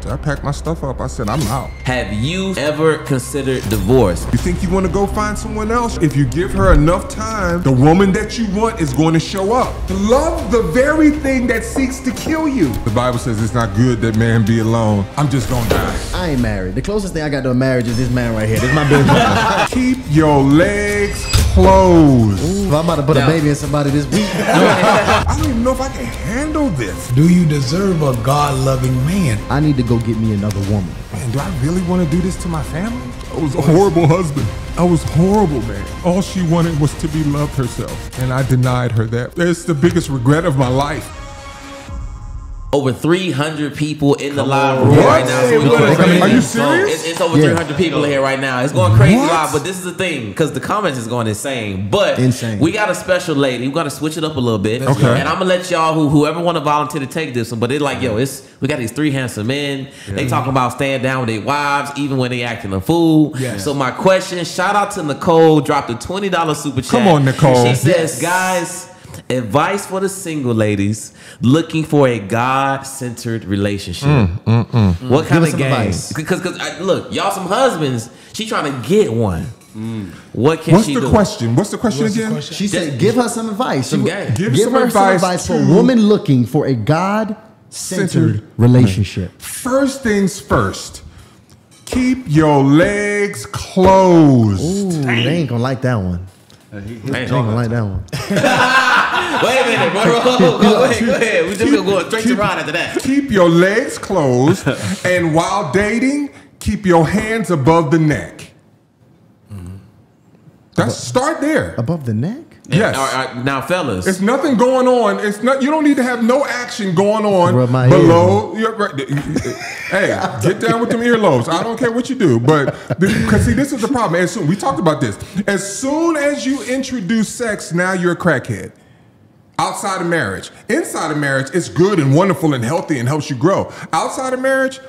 I packed my stuff up. I said, I'm out. Have you ever considered divorce? You think you want to go find someone else? If you give her enough time, the woman that you want is going to show up. Love the very thing that seeks to kill you. The Bible says it's not good that man be alone. I'm just gonna die. I ain't married. The closest thing I got to a marriage is this man right here. This is my business. Keep your legs closed. Ooh, if I'm about to put a baby in somebody this week. I don't even know if I can handle this. Do you deserve a God-loving man? I need to go get me another woman. Man, do I really want to do this to my family? I was a horrible husband. I was horrible, man. All she wanted was to be loved herself, and I denied her that. It's the biggest regret of my life. Over 300 people in the live room right now. Hey, So are you serious? It's over 300 people in here right now. It's going crazy live, but this is the thing, because the comments is going insane. But we got a special lady. We're going to switch it up a little bit. Okay. And I'm going to let y'all, whoever want to volunteer to take this one, but they're like, yo, we got these three handsome men. They talking about staying down with their wives, even when they acting a fool. So my question, shout out to Nicole, dropped a $20 super chat. Come on, Nicole. She says, guys, advice for the single ladies looking for a God-centered relationship. What kind of games? Because look, y'all some husbands. She trying to get one. What can she do? What's the question again? She said, give her some advice. Some game. Give her some advice for a woman looking for a God-centered relationship. First things first. Keep your legs closed. Ooh, they ain't gonna like that one. They ain't gonna like that one. Wait a minute, bro. Go ahead. We just gonna go straight to Ron after that. Keep your legs closed, and while dating, keep your hands above the neck. Start there. Above the neck? Yes. All right, now, fellas, it's nothing going on. It's not. You don't need to have no action going on below. Hey, get down with them earlobes. I don't care what you do, but because see, this is the problem. We talked about this. As soon as you introduce sex, now you're a crackhead. Outside of marriage, inside of marriage, it's good and wonderful and healthy and helps you grow. Outside of marriage,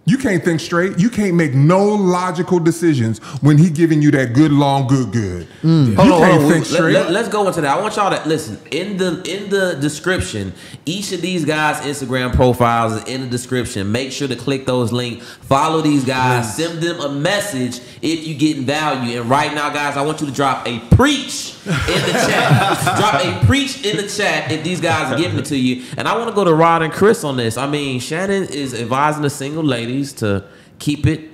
you can't think straight. You can't make no logical decisions when he giving you that good, long, good. You can't think straight. Let's go into that. I want y'all to listen. In the description, each of these guys' Instagram profiles is in the description. Make sure to click those links. Follow these guys. Send them a message if you getting value. And right now, guys, I want you to drop a preach in the chat. Drop a preach in the chat if these guys are giving it to you. And I want to go to Rod and Chris on this. I mean, Shannon is advising the single ladies to keep it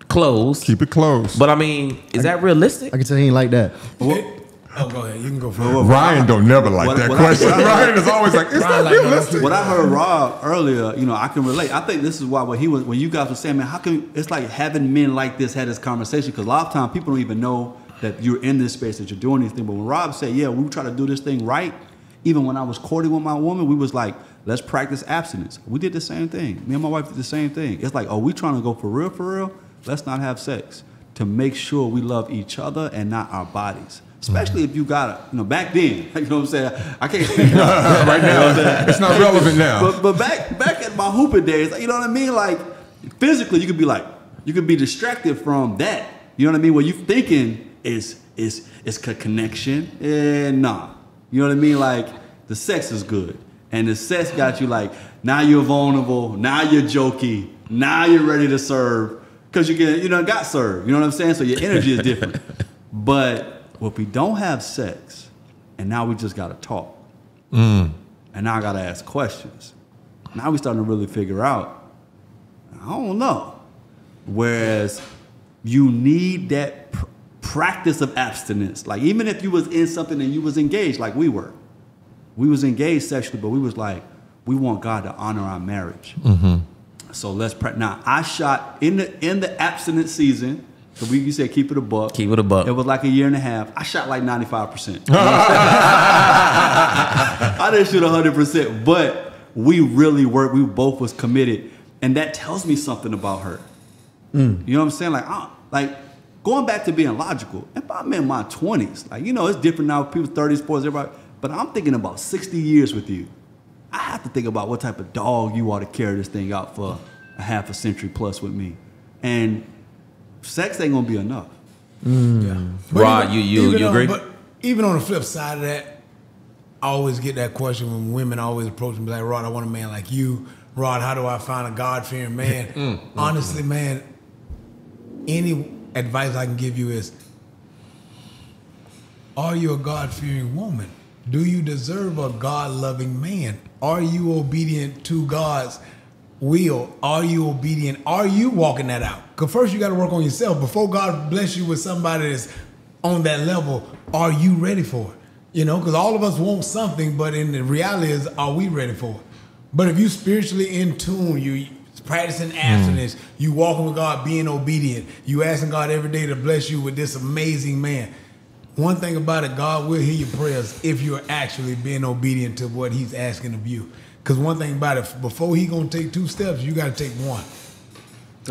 closed. Keep it closed. But I mean, is that realistic? I can tell he ain't like that. Oh, go ahead. You can go for it. Ryan don't never like that question. Ryan is always like, it's not realistic. What I heard Rob earlier, I can relate. I think this is why when you guys were saying, man, how can it's like having men like this had this conversation, because a lot of times people don't even know that you're in this space, that you're doing these things. But when Rob said, yeah, we try to do this thing right, even when I was courting with my woman, we was like, let's practice abstinence. We did the same thing. Me and my wife did the same thing. It's like, oh, we trying to go for real? Let's not have sex, to make sure we love each other and not our bodies. Especially if you got back then, you know what I'm saying? I can't speak right now. It's not relevant now. But back at my hooping days, you know what I mean? Like physically, you could be distracted from that. You know what I mean? What you thinking is a connection, and nah. You know what I mean? Like the sex is good, and the sex got you like, now you're vulnerable, now you're jokey, now you're ready to serve because got served. You know what I'm saying? So your energy is different. But if we don't have sex, and now we just got to talk, and now I got to ask questions, now we starting to really figure out, I don't know. Whereas you need that practice of abstinence. Like even if you was in something and you was engaged, like we were. We was engaged sexually, but we was like, we want God to honor our marriage. So let's now I shot in the abstinence season. So you said keep it a buck. Keep it a buck. It was like a year and a half. I shot like 95%. I didn't shoot 100%, but we really worked. We both was committed, and that tells me something about her. You know what I'm saying? Like going back to being logical. If I'm in my 20s, it's different now. People 30s, 40s, everybody. But I'm thinking about 60 years with you. I have to think about what type of dog you ought to carry this thing out for a half a century plus with me, and sex ain't gonna be enough. Rod, you agree? But even on the flip side of that, I always get that question when women always approach me like, Rod, I want a man like you. Rod, how do I find a God-fearing man? Honestly, man, any advice I can give you is, are you a God-fearing woman? Do you deserve a God-loving man? Are you obedient to God's will? Are you obedient? Are you walking that out? Because first you got to work on yourself. Before God bless you with somebody that's on that level, are you ready for it? You know, because all of us want something, but in the reality is, are we ready for it? But if you spiritually in tune, you practicing abstinence, you walking with God, being obedient, you asking God every day to bless you with this amazing man. One thing about it, God will hear your prayers if you're actually being obedient to what he's asking of you. Because one thing about it, before he going to take 2 steps, you got to take 1.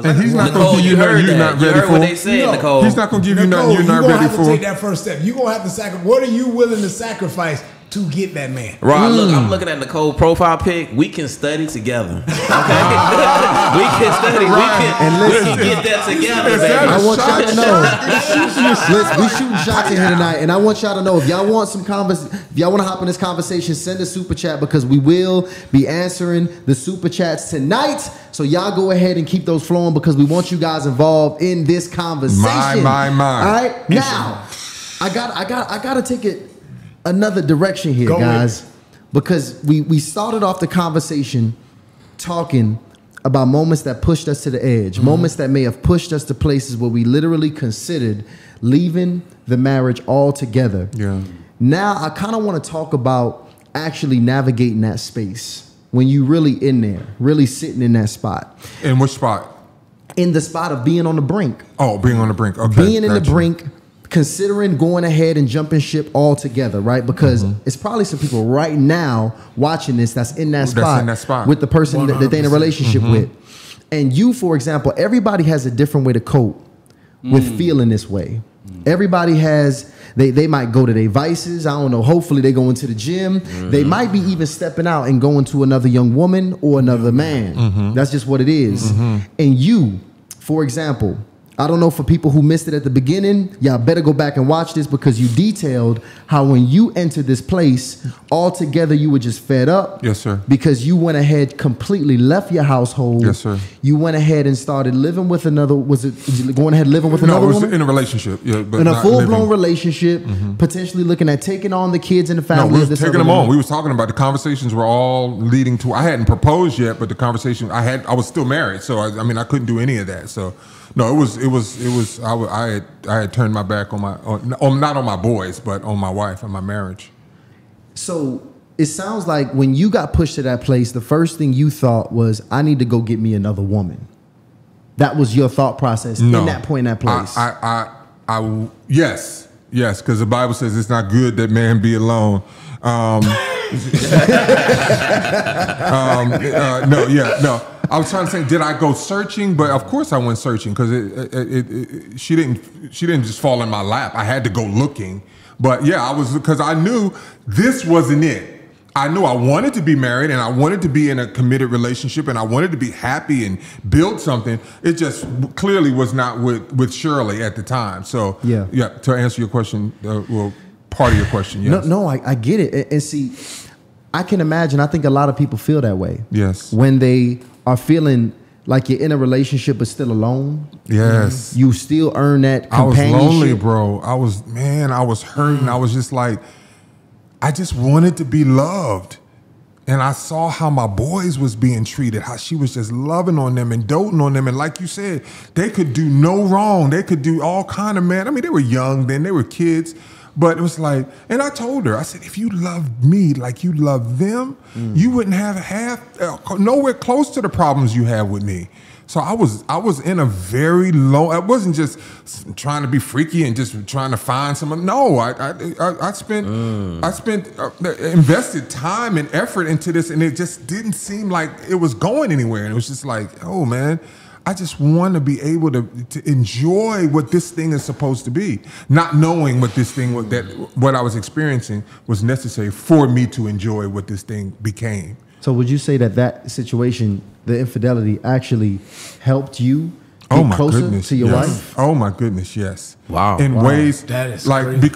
And he's not going to give you nothing you're not ready for. What they said, Nicole. He's not going to give you nothing you're not ready for. You're going to have to take that first step. You're going to have to sacrifice. What are you willing to sacrifice to get that man? Rod, look, I'm looking at Nicole's profile pic. We can study together. Okay? We can study. We can get that together, baby. I want y'all to know. We shooting shots in here tonight, and I want y'all to know if y'all want some if y'all want to hop in this conversation, send a super chat because we will be answering the super chats tonight. So y'all go ahead and keep those flowing because we want you guys involved in this conversation. My. All right, now I gotta take it another direction here, guys, because we started off the conversation talking about moments that pushed us to the edge, moments that may have pushed us to places where we literally considered leaving the marriage altogether. Yeah. Now I kind of want to talk about actually navigating that space when you really in there, really sitting in that spot. In which spot? In the spot of being on the brink. Oh, being on the brink. Okay. Being in the brink, considering going ahead and jumping ship altogether, right? Because it's probably some people right now watching this that's in that spot with the person that they're in a relationship with. And you, for example, everybody has a different way to cope with feeling this way. Everybody has, they might go to their vices. I don't know. Hopefully they go into the gym. They might be even stepping out and going to another young woman or another man. That's just what it is. And you, for example, I don't know, for people who missed it at the beginning, y'all better go back and watch this because you detailed how when you entered this place, altogether you were just fed up. Yes, sir. Because you went ahead, completely left your household. Yes, sir. You went ahead and started living with another, was you going ahead living with another woman? No, it was in a relationship. Yeah, but in a full-blown relationship, potentially looking at taking on the kids and the family. No, we was taking them on. We was talking about the conversations were all leading to, I hadn't proposed yet, but the conversation, I was still married. So, I mean, I couldn't do any of that. So, no, I had turned my back on not on my boys, but on my wife and my marriage. So it sounds like when you got pushed to that place, the first thing you thought was, I need to go get me another woman. That was your thought process in that point, in that place. Yes, because the Bible says it's not good that man be alone. No. I was trying to say, did I go searching? But of course I went searching because she didn't just fall in my lap. I had to go looking. But yeah, because I knew this wasn't it. I knew I wanted to be married and I wanted to be in a committed relationship and I wanted to be happy and build something. It just clearly was not with Shirley at the time. So yeah. To answer your question, part of your question, yes. No, I get it. And see, I can imagine, I think a lot of people feel that way. Yes. When they are feeling like you're in a relationship but still alone. Yes. You still earn that companionship. I was lonely, bro. I was hurting. I was just like, I just wanted to be loved. And I saw how my boys was being treated, how she was just loving on them and doting on them. And like you said, they could do no wrong. They could do all kind of, man. I mean, they were young then, they were kids. But it was like, and I told her, I said, if you loved me like you love them, you wouldn't have nowhere close to the problems you have with me. So I was in a very low. I wasn't just trying to be freaky and just trying to find someone. No, I invested time and effort into this, and it just didn't seem like it was going anywhere. And it was just like, oh man, I just want to be able to enjoy what this thing is supposed to be, not knowing what this thing what I was experiencing was necessary for me to enjoy what this thing became. So would you say that situation, the infidelity, actually helped you get closer to your wife? Oh my goodness, yes. Wow. In ways That is like crazy.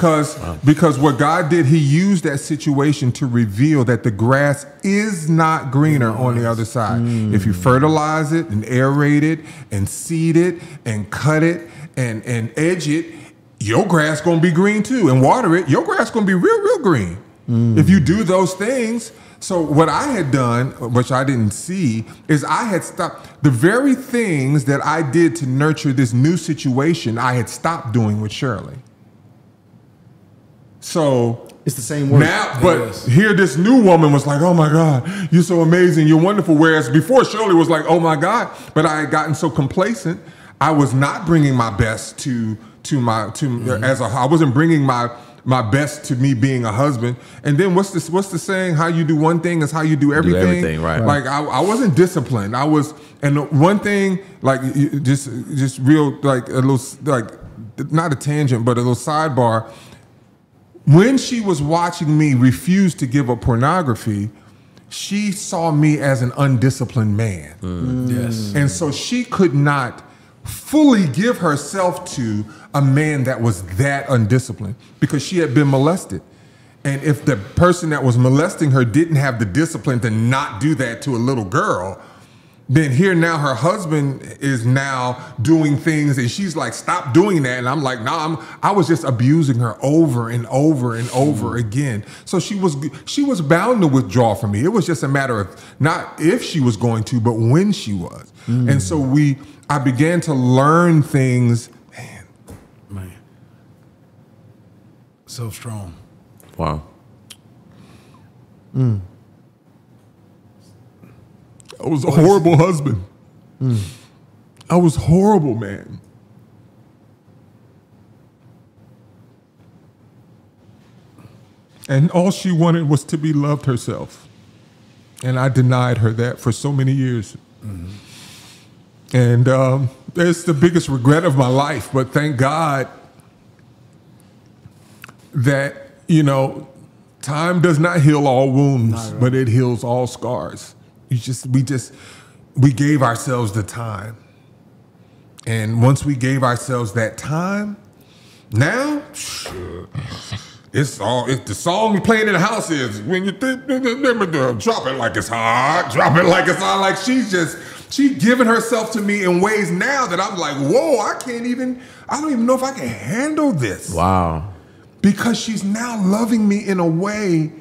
because what God did, he used that situation to reveal that the grass is not greener on the other side. If you fertilize it and aerate it and seed it and cut it and edge it, your grass gonna be green too. And water it, your grass gonna be real green. If you do those things. So what I had done, which I didn't see, is I had stopped the very things that I did to nurture this new situation. I had stopped doing with Shirley. So it's the same word. Now, but here this new woman was like, "Oh my God, you're so amazing, you're wonderful." Whereas before Shirley was like, "Oh my God," but I had gotten so complacent. I was not bringing my best I wasn't bringing my best to me being a husband. And then what's the saying? How you do one thing is how you do everything. Do everything, right. Like I wasn't disciplined. And the one thing, like just real, like a little, like not a tangent, but a little sidebar. When she was watching me refuse to give up pornography, she saw me as an undisciplined man. Yes. And so she could not fully give herself to a man that was that undisciplined because she had been molested. And if the person that was molesting her didn't have the discipline to not do that to a little girl, then here now her husband is now doing things and she's like, "Stop doing that." And I'm like, "No, I was just abusing her over and over and over again." So she was bound to withdraw from me. It was just a matter of not if she was going to, but when she was. And so I began to learn things. Man. So strong. Wow. I was a horrible husband. I was horrible, man. And all she wanted was to be loved herself. And I denied her that for so many years. And it's the biggest regret of my life. But thank God that, time does not heal all wounds, but it heals all scars. We gave ourselves the time. And once we gave ourselves that time, now it's the song we playing in the house is when you drop it like it's hot, drop it like it's hot. Like she's giving herself to me in ways now that I'm like, whoa, I don't even know if I can handle this. Wow. Because she's now loving me in a way.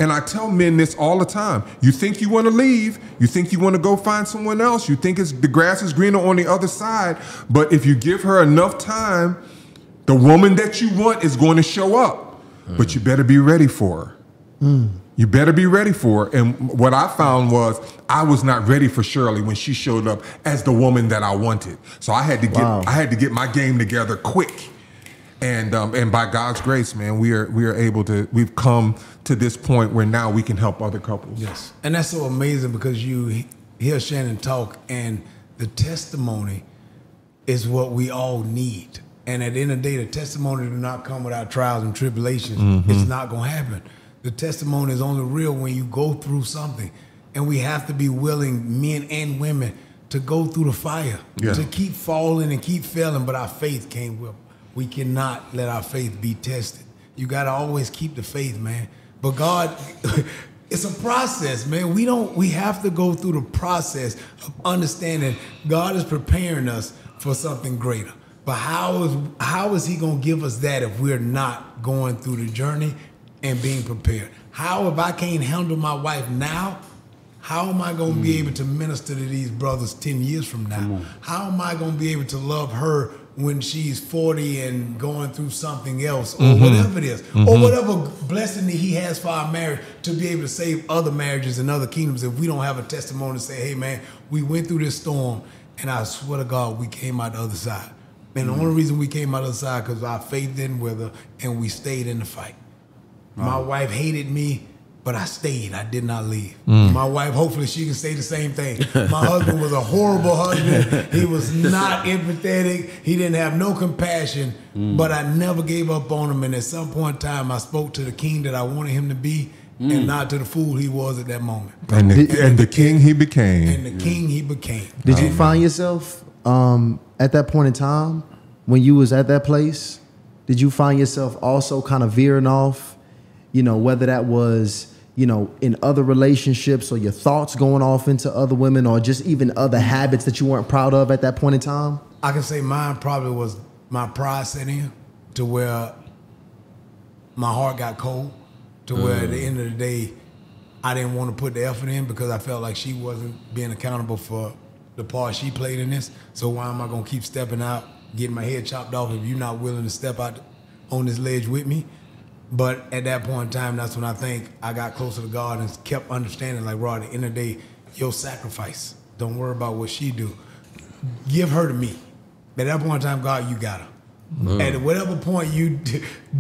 And I tell men this all the time. You think you want to leave. You think you want to go find someone else. You think the grass is greener on the other side. But if you give her enough time, the woman that you want is going to show up. But you better be ready for her. You better be ready for her. And what I found was I was not ready for Shirley when she showed up as the woman that I wanted. So I had to get my game together quick. And by God's grace, man, we've come to this point where now we can help other couples. Yes. And that's so amazing because you hear Shannon talk and the testimony is what we all need. And at the end of the day, the testimony do not come without trials and tribulations. It's not going to happen. The testimony is only real when you go through something. And we have to be willing, men and women, to go through the fire, to keep falling and keep failing, but our faith can't will. We cannot let our faith be tested. You got to always keep the faith, man. But God, it's a process, man. We have to go through the process of understanding God is preparing us for something greater. But how is he going to give us that if we're not going through the journey and being prepared? How, if I can't handle my wife now, how am I going to be able to minister to these brothers 10 years from now? How am I going to be able to love her when she's 40 and going through something else or whatever it is, or whatever blessing that he has for our marriage to be able to save other marriages and other kingdoms if we don't have a testimony to say, hey man, we went through this storm and I swear to God, we came out the other side. And the only reason we came out the other side because our faith didn't wither and we stayed in the fight. My wife hated me, but I stayed. I did not leave. My wife, hopefully she can say the same thing. My husband was a horrible husband. He was not empathetic. He didn't have no compassion, but I never gave up on him. And at some point in time, I spoke to the king that I wanted him to be and not to the fool he was at that moment. And the king he became. And the king he became. Did you find yourself at that point in time, when you was at that place, did you find yourself also kind of veering off, you know, whether that was, you know, in other relationships or your thoughts going off into other women or just even other habits that you weren't proud of at that point in time? I can say mine probably was my pride set in to where my heart got cold, to where at the end of the day, I didn't want to put the effort in because I felt like she wasn't being accountable for the part she played in this. So why am I going to keep stepping out, getting my head chopped off if you're not willing to step out on this ledge with me? But at that point in time, that's when I think I got closer to God and kept understanding, like, Rod, at the end of the day, your sacrifice. Don't worry about what she do. Give her to me. At that point in time, God, you got her. At whatever point you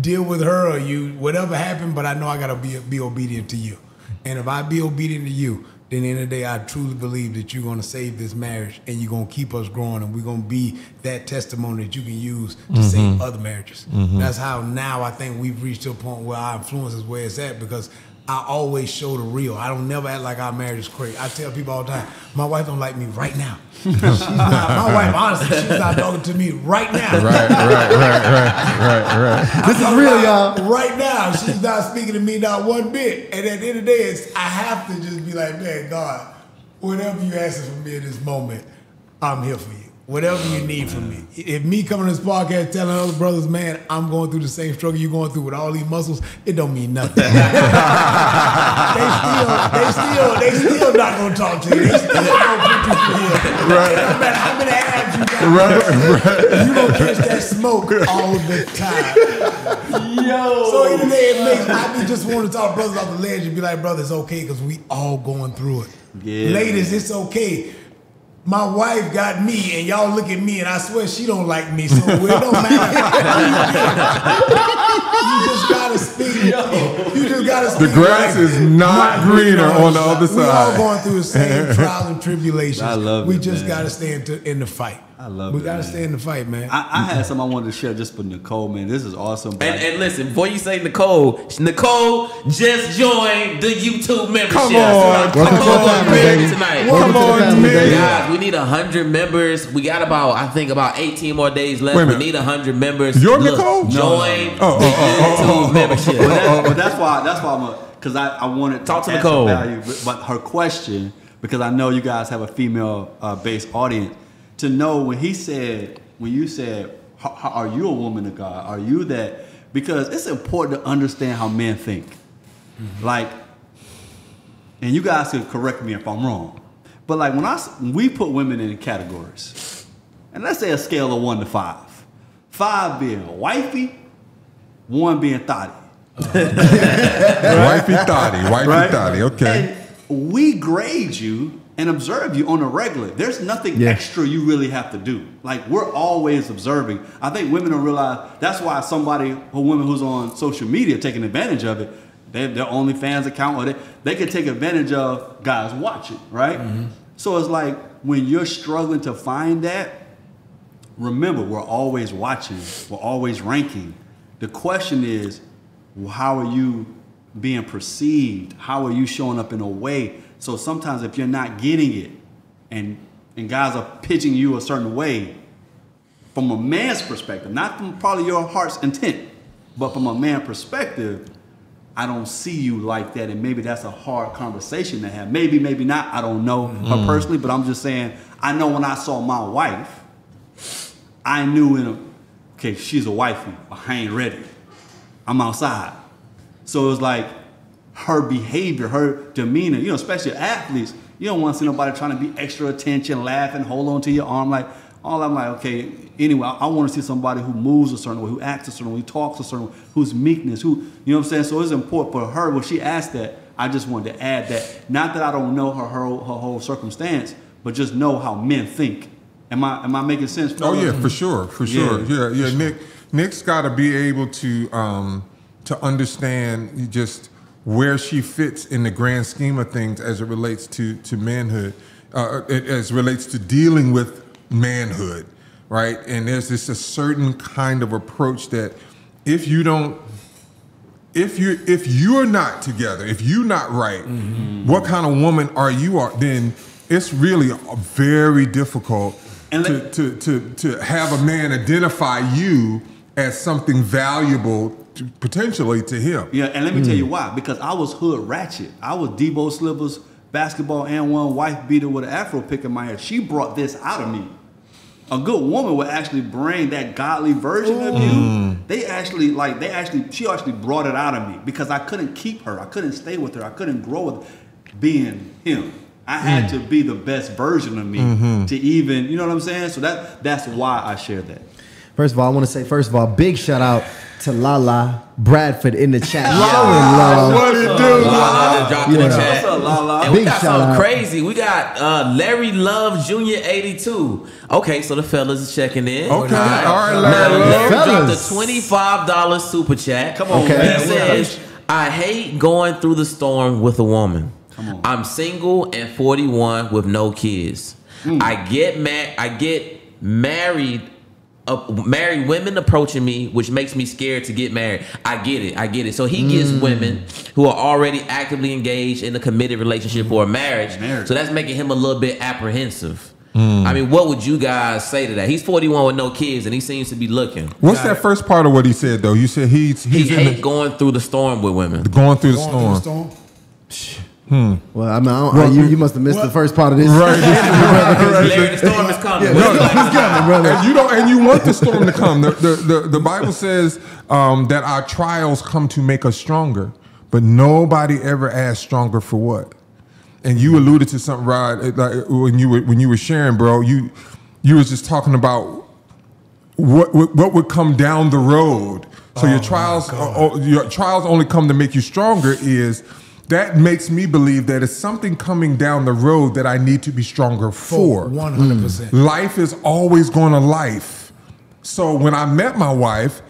deal with her or you whatever happened, but I know I got to be obedient to you. And if I be obedient to you, then at the end of the day, I truly believe that you're going to save this marriage and you're going to keep us growing and we're going to be that testimony that you can use to save other marriages. That's how now I think we've reached to a point where our influence is where it's at because I always show the real. I don't never act like our marriage is crazy. I tell people all the time, my wife don't like me right now. She's not, my wife, honestly, she's not talking to me right now. Right. This is real, y'all. Right now, she's not speaking to me not one bit. And at the end of the day, I have to just be like, man, God, whatever you asking for me in this moment, I'm here for you. Whatever you need from me. If me coming to this podcast telling other brothers, man, I'm going through the same struggle you're going through with all these muscles, it don't mean nothing. they still not gonna talk to you. They still gonna put you through here. Right. No matter how many abs you got, you gonna catch that smoke all the time. Yo. So in the day, it makes I just want to talk to brothers off the ledge and be like, brother, it's okay because we all going through it. Yeah. Ladies, it's okay. My wife got me, and y'all look at me, and I swear she don't like me, so it don't matter. You just gotta speak. You just gotta speak. The grass is not greener on the other side. We all going through the same trials and tribulations. I love it, we just man. gotta stay in the fight. I love we it. gotta stay in the fight, man. I had something I wanted to share just for Nicole, man. This is awesome. And listen, before you say Nicole just joined the YouTube membership. Come on, tonight. Come on, man. Guys, we need 100 members. We got about 18 more days left. We need 100 members. You're Nicole? Join the YouTube membership. But that's why I'm because I wanted to talk to Nicole. Value, but her question, because I know you guys have a female based audience, to know when you said, are you a woman of God? Are you that? Because it's important to understand how men think. Like, and you guys can correct me if I'm wrong, but like when we put women in categories, and let's say a scale of 1 to 5, 5 being wifey, 1 being thotty. Wifey thotty, okay. And we grade you and observe you on a regular. There's nothing extra you really have to do. Like, we're always observing. I think women don't realize that's why a woman who's on social media taking advantage of it, their OnlyFans account, or they can take advantage of guys watching, right? So it's like when you're struggling to find that, remember, we're always watching, we're always ranking. The question is, how are you being perceived? How are you showing up in a way? So sometimes if you're not getting it and guys are pitching you a certain way, from a man's perspective, not from probably your heart's intent, but from a man's perspective, I don't see you like that, and maybe that's a hard conversation to have. Maybe not. I don't know her personally, but I'm just saying, I know when I saw my wife, I knew okay, she's a wifey, but I ain't ready. I'm outside. So it was like her behavior, her demeanor, especially athletes, you don't want to see nobody trying to be extra attention, laughing, hold on to your arm. I'm like, okay, anyway, I want to see somebody who moves a certain way, who acts a certain way, who talks a certain way, who's meekness, you know what I'm saying? So it's important for her, when she asked that, I just wanted to add that. Not that I don't know her whole circumstance, but just know how men think. Am I making sense? Oh yeah, for sure. Yeah. Nick's got to be able to understand just where she fits in the grand scheme of things as it relates to manhood, as it relates to dealing with manhood, right? And there's a certain kind of approach that if you're not together, if you're not right, what kind of woman are you? Then it's really very difficult to have a man identify you as something valuable potentially to him. Yeah, and let me tell you why. Because I was hood ratchet. I was Debo Slivers, basketball and one, wife beater with an afro pick in my hair. She brought this out of me. A good woman would actually bring that godly version of you. She actually brought it out of me because I couldn't keep her. I couldn't stay with her. I couldn't grow with being him. I had to be the best version of me to even, you know what I'm saying? So that's why I share that. First of all, I want to say, big shout out to Lala Bradford in the chat. What it do? Lala dropped in the chat. What's up, Lala? And we got something crazy. We got Larry Love Jr. 82. Okay, so the fellas is checking in. Okay, all right, Larry Larry Love. dropped a $25 super chat. Come on, man. He says, I hate going through the storm with a woman. I'm single and 41 with no kids. I get married women approaching me, which makes me scared to get married. I get it. So he gets women who are already actively engaged in a committed relationship or a marriage. So that's making him a little bit apprehensive. I mean, what would you guys say to that? He's 41 with no kids, and he seems to be looking. What's that first part of what he said, though? You said he hates going through the storm with women. Going through the storm. Well, I mean, you must have missed the first part of this. Right. Larry, the storm is coming. It's coming, brother. And you want the storm to come. The Bible says that our trials come to make us stronger, but nobody ever asks stronger for what. And you alluded to something, Rod, like when you were sharing, bro. You was just talking about what would come down the road. So your trials only come to make you stronger. That makes me believe that it's something coming down the road that I need to be stronger for. 100%. Life is always going to life. So when I met my wife,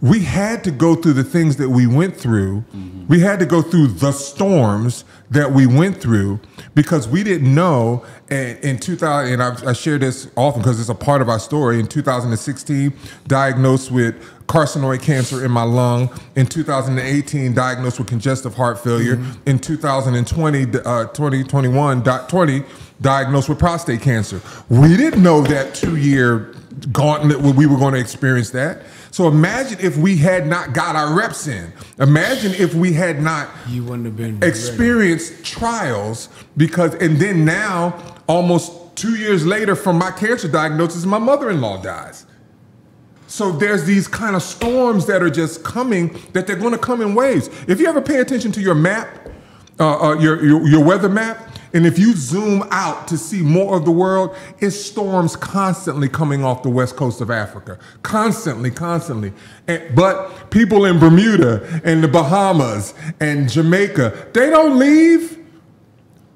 we had to go through the things that we went through. We had to go through the storms that we went through because we didn't know. And in 2000, and I share this often because it's a part of our story. In 2016, diagnosed with carcinoid cancer in my lung. In 2018, diagnosed with congestive heart failure. In 2020, diagnosed with prostate cancer. We didn't know that 2-year gauntlet we were going to experience that. So imagine if we had not got our reps in. Imagine if we had not experienced trials and then now, almost 2 years later from my cancer diagnosis, my mother-in-law dies. So there's these kind of storms that are just coming, that they're going to come in waves. If you ever pay attention to your map, your weather map, and if you zoom out to see more of the world, it's storms constantly coming off the west coast of Africa. Constantly. But people in Bermuda and the Bahamas and Jamaica, they don't leave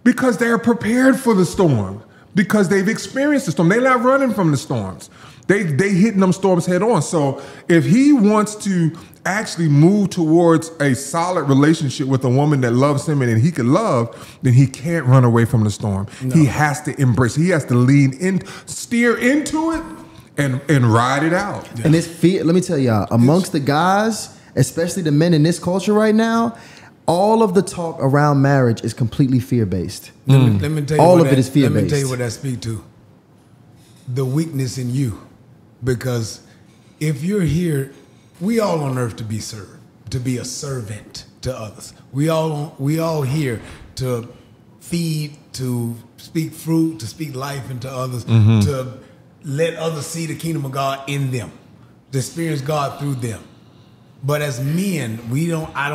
because they're prepared for the storm, because they've experienced the storm. They're not running from the storms. They hitting them storms head on. So if he wants to actually move towards a solid relationship with a woman that loves him and he can love, then he can't run away from the storm. No. He has to embrace it. He has to lean in, steer into it, and ride it out. Yeah. And this fear, let me tell y'all, amongst the guys, especially the men in this culture right now, all of the talk around marriage is completely fear-based. Let me tell you all of it is fear-based. Let me tell you what that speaks to. The weakness in you. Because if you're here, we all on earth to be served, to be a servant to others. We all here to feed, to speak fruit, to speak life into others, to let others see the kingdom of God in them, to experience God through them. But as men, I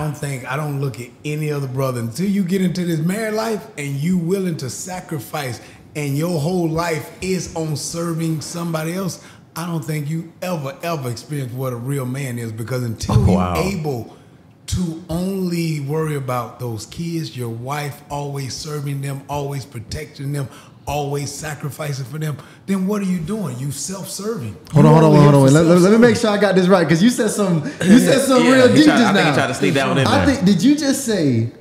don't look at any other brother until you get into this married life and you willing to sacrifice and your whole life is on serving somebody else. I don't think you ever experience what a real man is, because until you're able to only worry about those kids, your wife, always serving them, always protecting them, always sacrificing for them, then what are you doing? You self-serving. Hold on. Let me make sure I got this right, because you said some real deep just now. I think he tried to sneak that one in there. Did you just say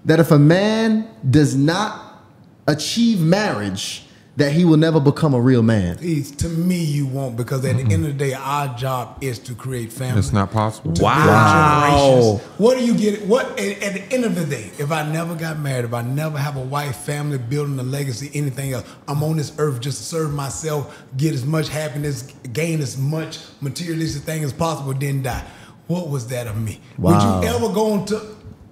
that if a man does not achieve marriage, that he will never become a real man? To me, you won't, because at the end of the day, our job is to create family. It's not possible. Wow. What do you get? What at the end of the day, if I never got married, if I never have a wife, family, building a legacy, anything else, I'm on this earth just to serve myself, get as much happiness, gain as much materialistic thing as possible, then die. What was that of me? Wow. Would you ever go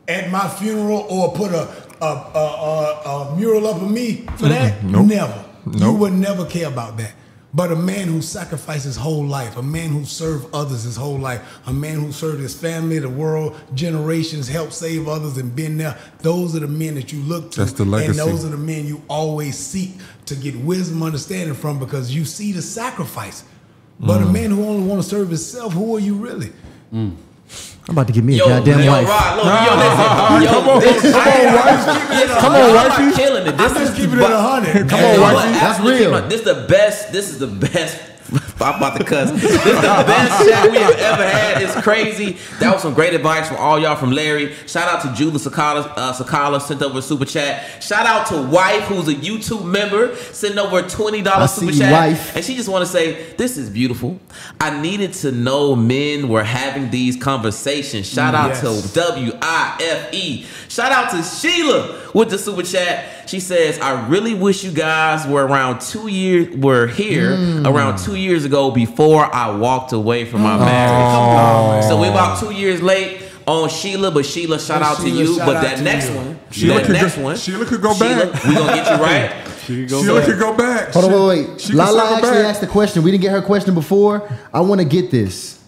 at my funeral or put a mural up of me for that? Nope. Never. Nope. You would never care about that. But a man who sacrificed his whole life, a man who served others his whole life, a man who served his family, the world, generations, helped save others and been there, those are the men that you look to. That's the legacy. And those are the men you always seek to get wisdom, understanding from, because you see the sacrifice. But a man who only want to serve himself, who are you really? I'm about to give me a goddamn wife. Rod, look, Come on, wifey. Killing it. I'm just keeping it 100. Come on, wifey. That's real. This is the best. I'm about to cuss. This is the best chat we have ever had. It's crazy. That was some great advice from all y'all, from Larry. Shout out to Julie Sakala, sent over a super chat. Shout out to Wife, who's a YouTube member, sent over a $20 super chat. Wife. And she just want to say, this is beautiful. I needed to know men were having these conversations. Shout out to WIFE. Shout out to Sheila with the super chat. She says, I really wish you guys were around 2 years, around 2 years ago before I walked away from my marriage. So we're about 2 years late on Sheila, but Sheila, shout out to you. But that next one, Sheila could go back. We're going to get you right. Sheila could go back. Hold on, wait. Lala actually asked the question. We didn't get her question before. I want to get this.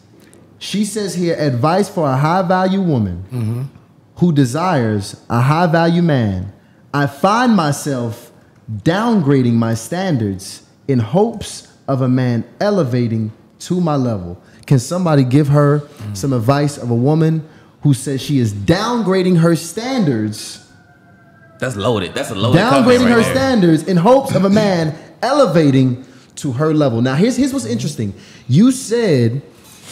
She says here, advice for a high-value woman who desires a high-value man. I find myself downgrading my standards in hopes of a man elevating to my level. Can somebody give her some advice of a woman who says she is downgrading her standards? That's loaded. That's a loaded Downgrading her there. standards in hopes of a man elevating to her level. Now, here's what's interesting. You said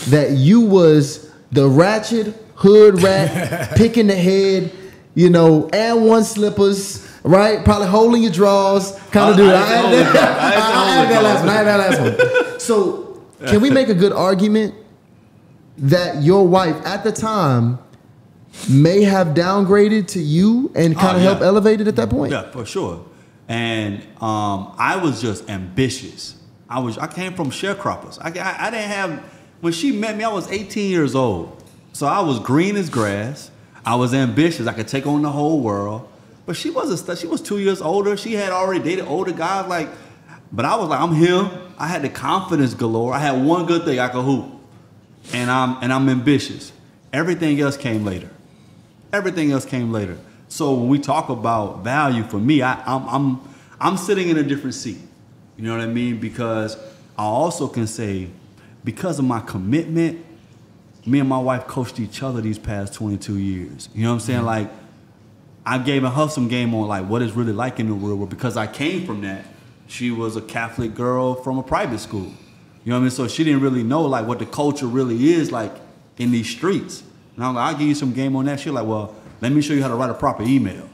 that you was the ratchet hood rat, picking the head, you know, and one slippers, right? Probably holding your drawers, kind of dude. I had that last one. So, can we make a good argument that your wife at the time may have downgraded to you and kind of help elevate it at that point? Yeah, for sure. And I was just ambitious. I came from sharecroppers. I didn't have, when she met me, I was 18 years old. So I was green as grass. I was ambitious. I could take on the whole world. But she was 2 years older. She had already dated older guys. But I was like, I'm him. I had the confidence galore. I had one good thing: I could hoop, and I'm ambitious. Everything else came later. Everything else came later. So when we talk about value, for me, I'm sitting in a different seat. You know what I mean? Because I also can say, because of my commitment, me and my wife coached each other these past 22 years. You know what I'm saying? Like, I gave her some game on like what it's really like in the real world, because I came from that. She was a Catholic girl from a private school. You know what I mean? So she didn't really know like what the culture really is like in these streets. And I'm like, I'll give you some game on that. She's like, well, let me show you how to write a proper email.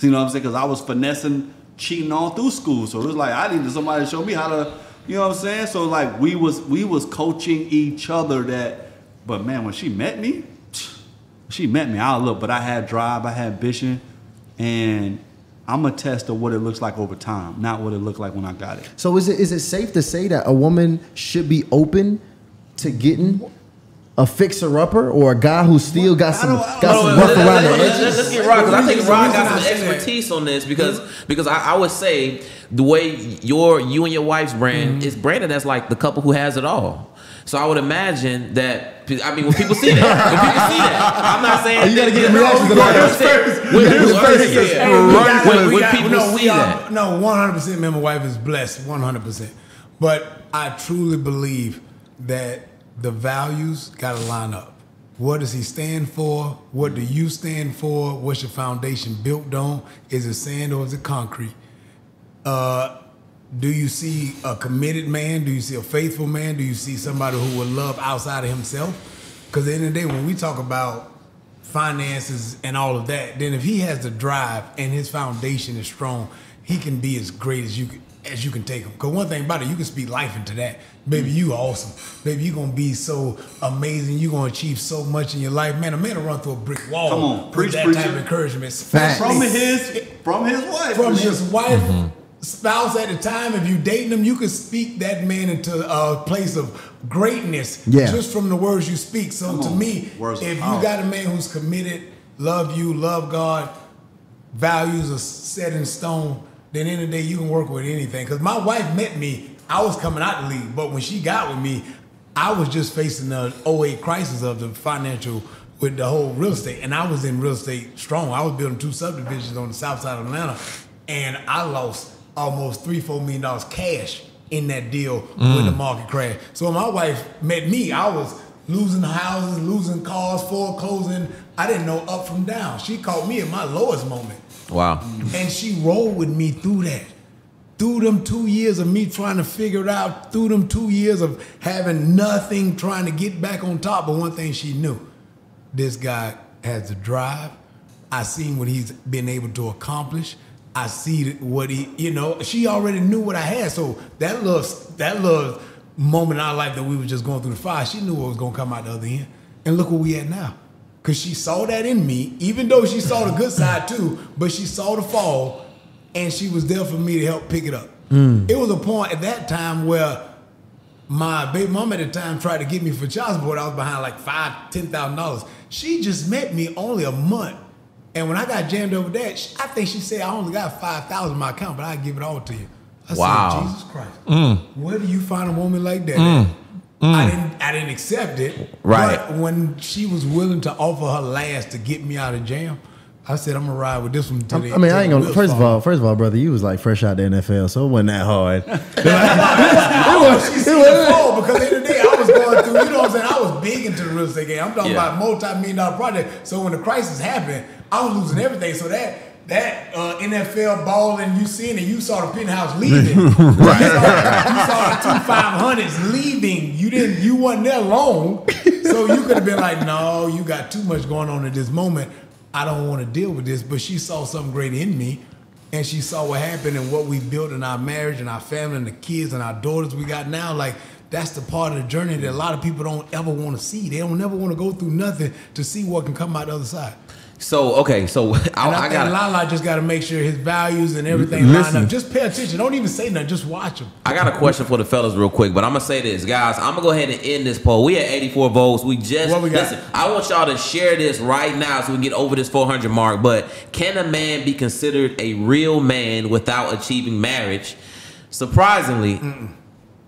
You know what I'm saying? Because I was finessing, cheating all through school. So it was like, I needed somebody to show me how to, you know what I'm saying? So like we was coaching each other that, but man, when she met me, but I had drive, I had ambition, and I'm a test of what it looks like over time, not what it looked like when I got it. So is it safe to say that a woman should be open to getting a fixer-upper or a guy who still got some rough around the edges? Let's get Rod, because I think Rod got some expertise on this, because I would say the way you and your wife's brand is branded as like the couple who has it all. So I would imagine that, I mean, when people see that, I'm not saying you gotta get reactions to that. When people see that. No, 100%, man, my wife is blessed, 100%. But I truly believe that the values gotta line up. What does he stand for? What do you stand for? What's your foundation built on? Is it sand or is it concrete? Do you see a committed man? Do you see a faithful man? Do you see somebody who will love outside of himself? Because at the end of the day, when we talk about finances and all of that, then if he has the drive and his foundation is strong, he can be as great as you could. as you can take them. Because one thing about it, you can speak life into that. Baby, you awesome. Baby, you gonna be so amazing. You gonna achieve so much in your life. Man, a man will run through a brick wall. Come on, preach, that type of encouragement. From his wife. From his wife, spouse at the time. If you dating him, you can speak that man into a place of greatness just from the words you speak. So to me, if you got a man who's committed, love you, love God, values are set in stone, then in the day you can work with anything. Because my wife met me, I was coming out the league, but when she got with me, I was just facing the 08 crisis of the financial with the whole real estate, and I was in real estate strong. I was building 2 subdivisions on the south side of Atlanta, and I lost almost $3-4 million cash in that deal when the market crashed. So when my wife met me, I was losing houses, losing cars, foreclosing. I didn't know up from down. She caught me at my lowest moment. Wow. And she rolled with me through that. Through them 2 years of me trying to figure it out, through them 2 years of having nothing, trying to get back on top. But one thing she knew, this guy has the drive. I seen what he's been able to accomplish. I see what he, she already knew what I had. So that little moment in our life that we were just going through the fire, she knew what was going to come out the other end. And look where we at now. Because she saw that in me, even though she saw the good side too, but she saw the fall, and she was there for me to help pick it up. It was a point at that time where my baby mama at the time tried to get me for child support. I was behind like $5,000-$10,000. She just met me only a month. And when I got jammed over that, I think she said I only got $5,000 in my account, but I give it all to you. I said, Jesus Christ, where do you find a woman like that? I didn't accept it. Right. But when she was willing to offer her last to get me out of jam, I said, I'm gonna ride with this one until the I ain't gonna. First of all, brother, you was like fresh out the NFL, so it wasn't that hard. She seen the fall because at the end of the day, I was going through. You know what I'm saying? I was big into the real estate game. I'm talking about multi-million-dollar project. So when the crisis happened, I was losing everything. So that NFL ball and you seen it, you saw the penthouse leaving. You saw the 2 500s leaving. You wasn't there long, so you could have been like, no, you got too much going on at this moment. I don't want to deal with this. But she saw something great in me, and she saw what happened and what we built in our marriage and our family and the kids and our daughters we got now. Like, that's the part of the journey that a lot of people don't ever want to see. They don't never want to go through nothing to see what can come out the other side. So, okay, so I think Lala just got to make sure his values and everything line up. Just pay attention. Don't even say nothing. Just watch him. I got a question for the fellas real quick, but I'm going to say this. Guys, I'm going to go ahead and end this poll. We at 84 votes. Listen, I want y'all to share this right now so we can get over this 400 mark. But can a man be considered a real man without achieving marriage? Surprisingly,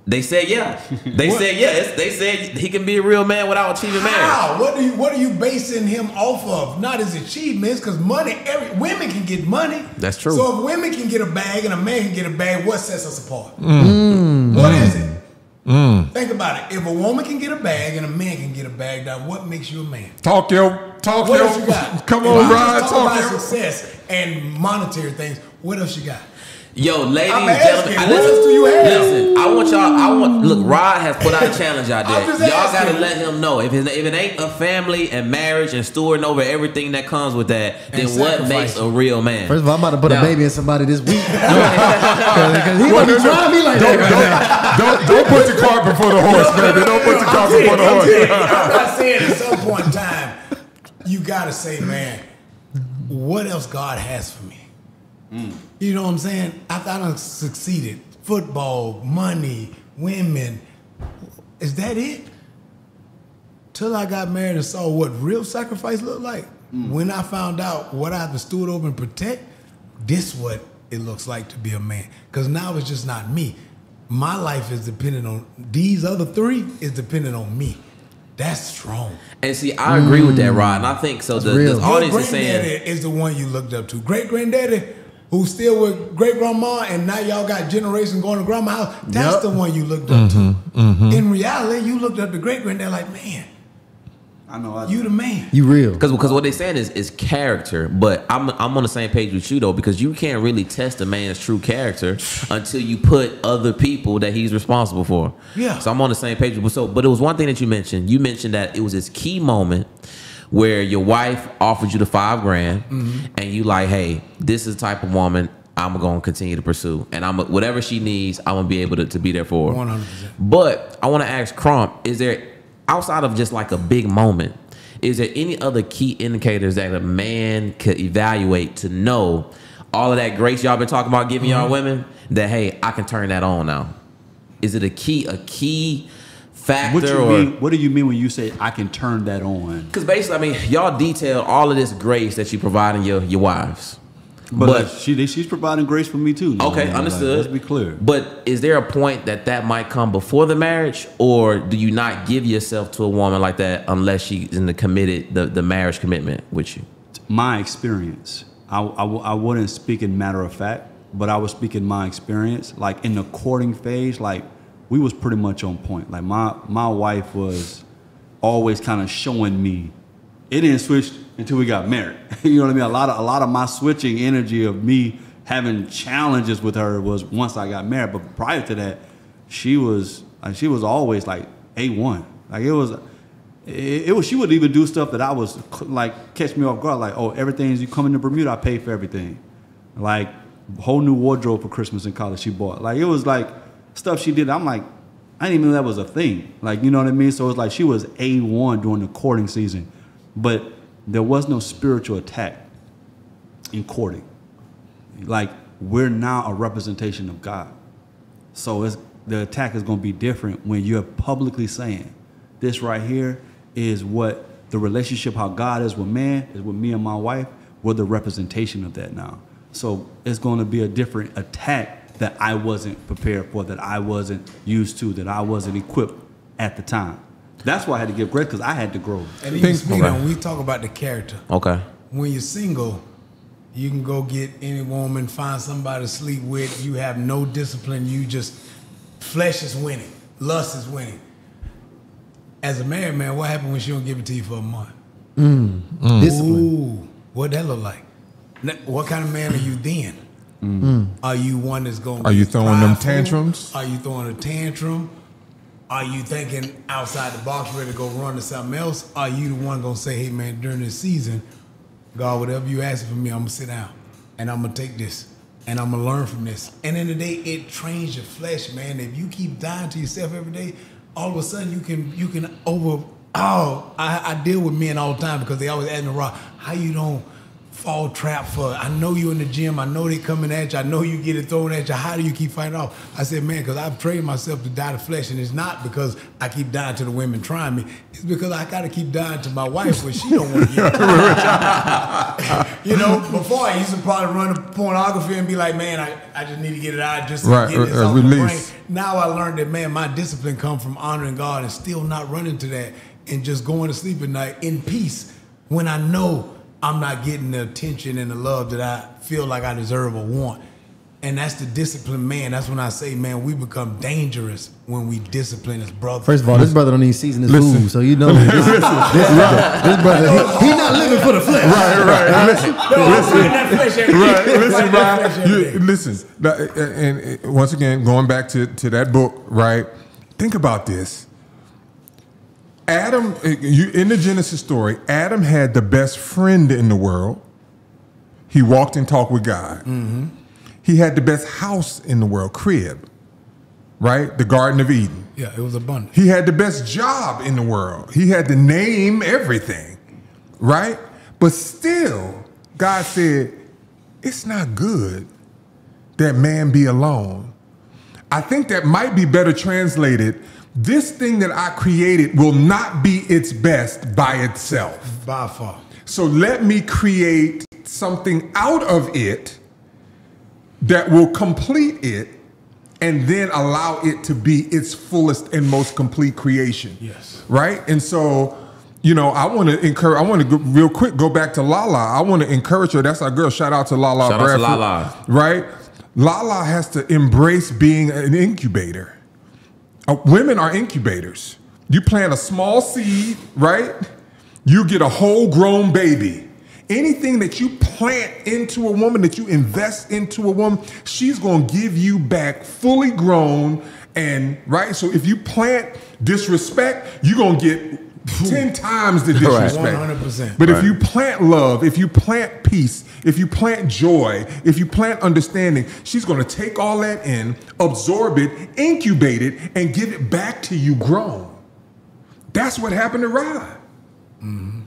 they said yeah. They said yes. They said he can be a real man without achieving marriage. How? What are you basing him off of? Not his achievements, because money. Women can get money. That's true. So if women can get a bag and a man can get a bag, what sets us apart? What is it? Think about it. If a woman can get a bag and a man can get a bag, now what makes you a man? Talk what else you got? Come on, Rod. Talk about success and monetary things. What else you got? Yo, ladies, gentlemen, listen, look, Rod has put out a challenge out there. Y'all gotta let him know if it ain't a family and marriage and stewarding over everything that comes with that, then what makes a real man? First of all, I'm about to put a baby in somebody this week. Because he gonna be trying me like that. Don't put the cart before the horse, baby. Don't put the cart before the horse. I'm not saying at some point in time, you gotta say, man, what else God has for me? You know what I'm saying? I thought I succeeded. Football, money, women. Is that it? Till I got married and saw what real sacrifice looked like. When I found out what I have to steward over and protect, this what it looks like to be a man. Because now it's just not me. My life is dependent on, these other three is dependent on me. That's strong. And see, I agree with that, Rod. And I think so. The audience is saying, granddaddy is the one you looked up to. Great granddaddy, who's still with great grandma, and now y'all got generation going to grandma's house. That's the one you looked up to. In reality, you looked up to great granddad like, man, I know. You the man. You real. Because what they're saying is character. But I'm on the same page with you though, because you can't really test a man's true character until you put other people that he's responsible for. Yeah. So I'm on the same page. But it was one thing that you mentioned. You mentioned that it was this key moment where your wife offered you the $5,000 and you like, hey, this is the type of woman I'm gonna continue to pursue, and whatever she needs, I'm gonna be able to be there for her. 100%. But I want to ask Crump: is there, outside of just like a big moment, is there any other key indicators that a man could evaluate to know all of that grace y'all been talking about giving y'all women? That hey, I can turn that on now. Is it a key factor? What do you mean when you say I can turn that on? Because basically, I mean, y'all detailed all of this grace that you providing your wives. But she's providing grace for me too. Okay, understood. Let's be clear. But is there a point that might come before the marriage, or do you not give yourself to a woman like that unless she's in the marriage commitment with you? My experience. I wouldn't speak in matter of fact, but I would speak in my experience. Like in the courting phase, like we was pretty much on point. Like my wife was always kind of showing me. It didn't switch until we got married. You know what I mean? A lot of my switching energy of me having challenges with her was once I got married. But prior to that, she was always like A1. Like it was she would even do stuff that I was like catch me off guard. Like, oh, everything you come into Bermuda, I pay for everything. Like whole new wardrobe for Christmas in college she bought. Like it was like stuff she did. I'm like, I didn't even know that was a thing. Like, you know what I mean? So it's like she was A1 during the courting season. But there was no spiritual attack in courting. Like, we're now a representation of God. So the attack is going to be different when you're publicly saying, this right here is what the relationship, how God is with man, is with me and my wife. We're the representation of that now. So it's going to be a different attack that I wasn't prepared for, that I wasn't used to, that I wasn't equipped at the time. That's why I had to give grace, because I had to grow. And even speaking on, we talk about the character. Okay. When you're single, you can go get any woman, find somebody to sleep with. You have no discipline. You just, flesh is winning. Lust is winning. As a married man, what happens when she don't give it to you for a month? Discipline. Ooh, what that look like? What kind of man are you then? Are you one that's going to Are you throwing them tantrums? Are you throwing a tantrum? Are you thinking outside the box, ready to go run to something else? Are you the one going to say, hey, man, during this season, God, whatever you ask for me, I'm going to sit down, and I'm going to take this, and I'm going to learn from this. And in the day, it trains your flesh, man. If you keep dying to yourself every day, all of a sudden you can I deal with men all the time because they always ask me, Rob, how you don't fall trap for, I know you in the gym, I know they coming at you, I know you get it thrown at you, how do you keep fighting off? I said, man, because I've trained myself to die to flesh, and it's not because I keep dying to the women trying me, it's because I got to keep dying to my wife when she don't want to get it. You know, before I used to probably run to pornography and be like, man, I just need to get it out just to get this off the brain. Now I learned that, man, my discipline comes from honoring God and still not running to that and just going to sleep at night in peace when I know I'm not getting the attention and the love that I feel like I deserve or want. And that's the disciplined man. That's when I say, man, we become dangerous when we discipline his brother. First of all, this brother don't even season his food, so you know this brother, he not living for the flesh. Listen. And once again, going back to that book, right? Think about this. Adam, in the Genesis story, Adam had the best friend in the world. He walked and talked with God. Mm-hmm. He had the best house in the world, crib, right? The Garden of Eden. Yeah, it was abundant. He had the best job in the world. He had to name everything, right? But still, God said, it's not good that man be alone. I think that might be better translated, this thing that I created will not be its best by itself. By far. So let me create something out of it that will complete it and then allow it to be its fullest and most complete creation. Yes. Right? And so, you know, I want to real quick go back to Lala. I want to encourage her. That's our girl. Shout out to Lala Bradford. Shout out to Lala. Right? Lala has to embrace being an incubator. Women are incubators. You plant a small seed, right? You get a whole grown baby. Anything that you plant into a woman, that you invest into a woman, she's going to give you back fully grown. And right, so if you plant disrespect, you're going to get 10 times the disrespect. 100%. But if you plant love, if you plant peace, if you plant joy, if you plant understanding, she's going to take all that in, absorb it, incubate it, and give it back to you grown. That's what happened to Rod. Mm-hmm.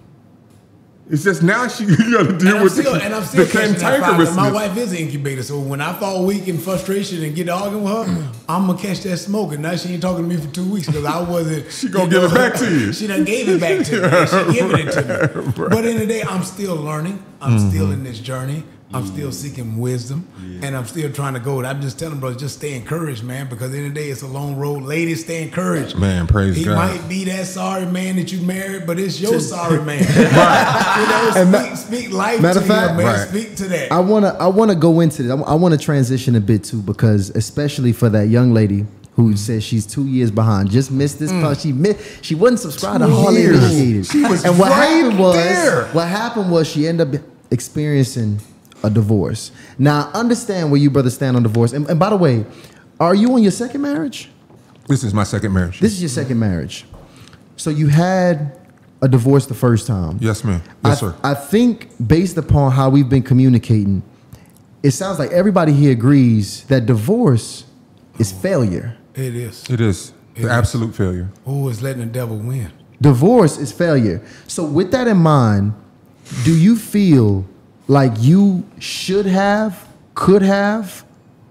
It's just now you got to deal with the cantankerousness. My wife is an incubator, so when I fall weak in frustration and get arguing with her, I'm gonna catch that smoke. And now she ain't talking to me for 2 weeks because I wasn't. She gonna give it back to you. She done gave it back to me. She giving it to me. Right. But in the day, I'm still learning. I'm still in this journey. I'm still seeking wisdom, and I'm still trying to go. And I'm just telling brothers, just stay encouraged, man, because in the day, it's a long road. Ladies, stay encouraged. Man, praise God. He might be that sorry man that you married, but it's your sorry man. Right. You know, speak life to him, man. Right. Speak to that. I wanna go into this. I want to transition a bit too, because especially for that young lady who says she's 2 years behind, just missed this part. She wasn't subscribed to Hardly Initiated. She was and what right happened was she ended up experiencing a divorce. Now, I understand where you brothers stand on divorce. And by the way, are you on your second marriage? This is my second marriage. This is your second marriage. So you had a divorce the first time. Yes, ma'am. Yes, sir. I think based upon how we've been communicating, it sounds like everybody here agrees that divorce is failure. It is. It is. The absolute failure. Who is letting the devil win? Divorce is failure. So with that in mind, do you feel like you should have, could have,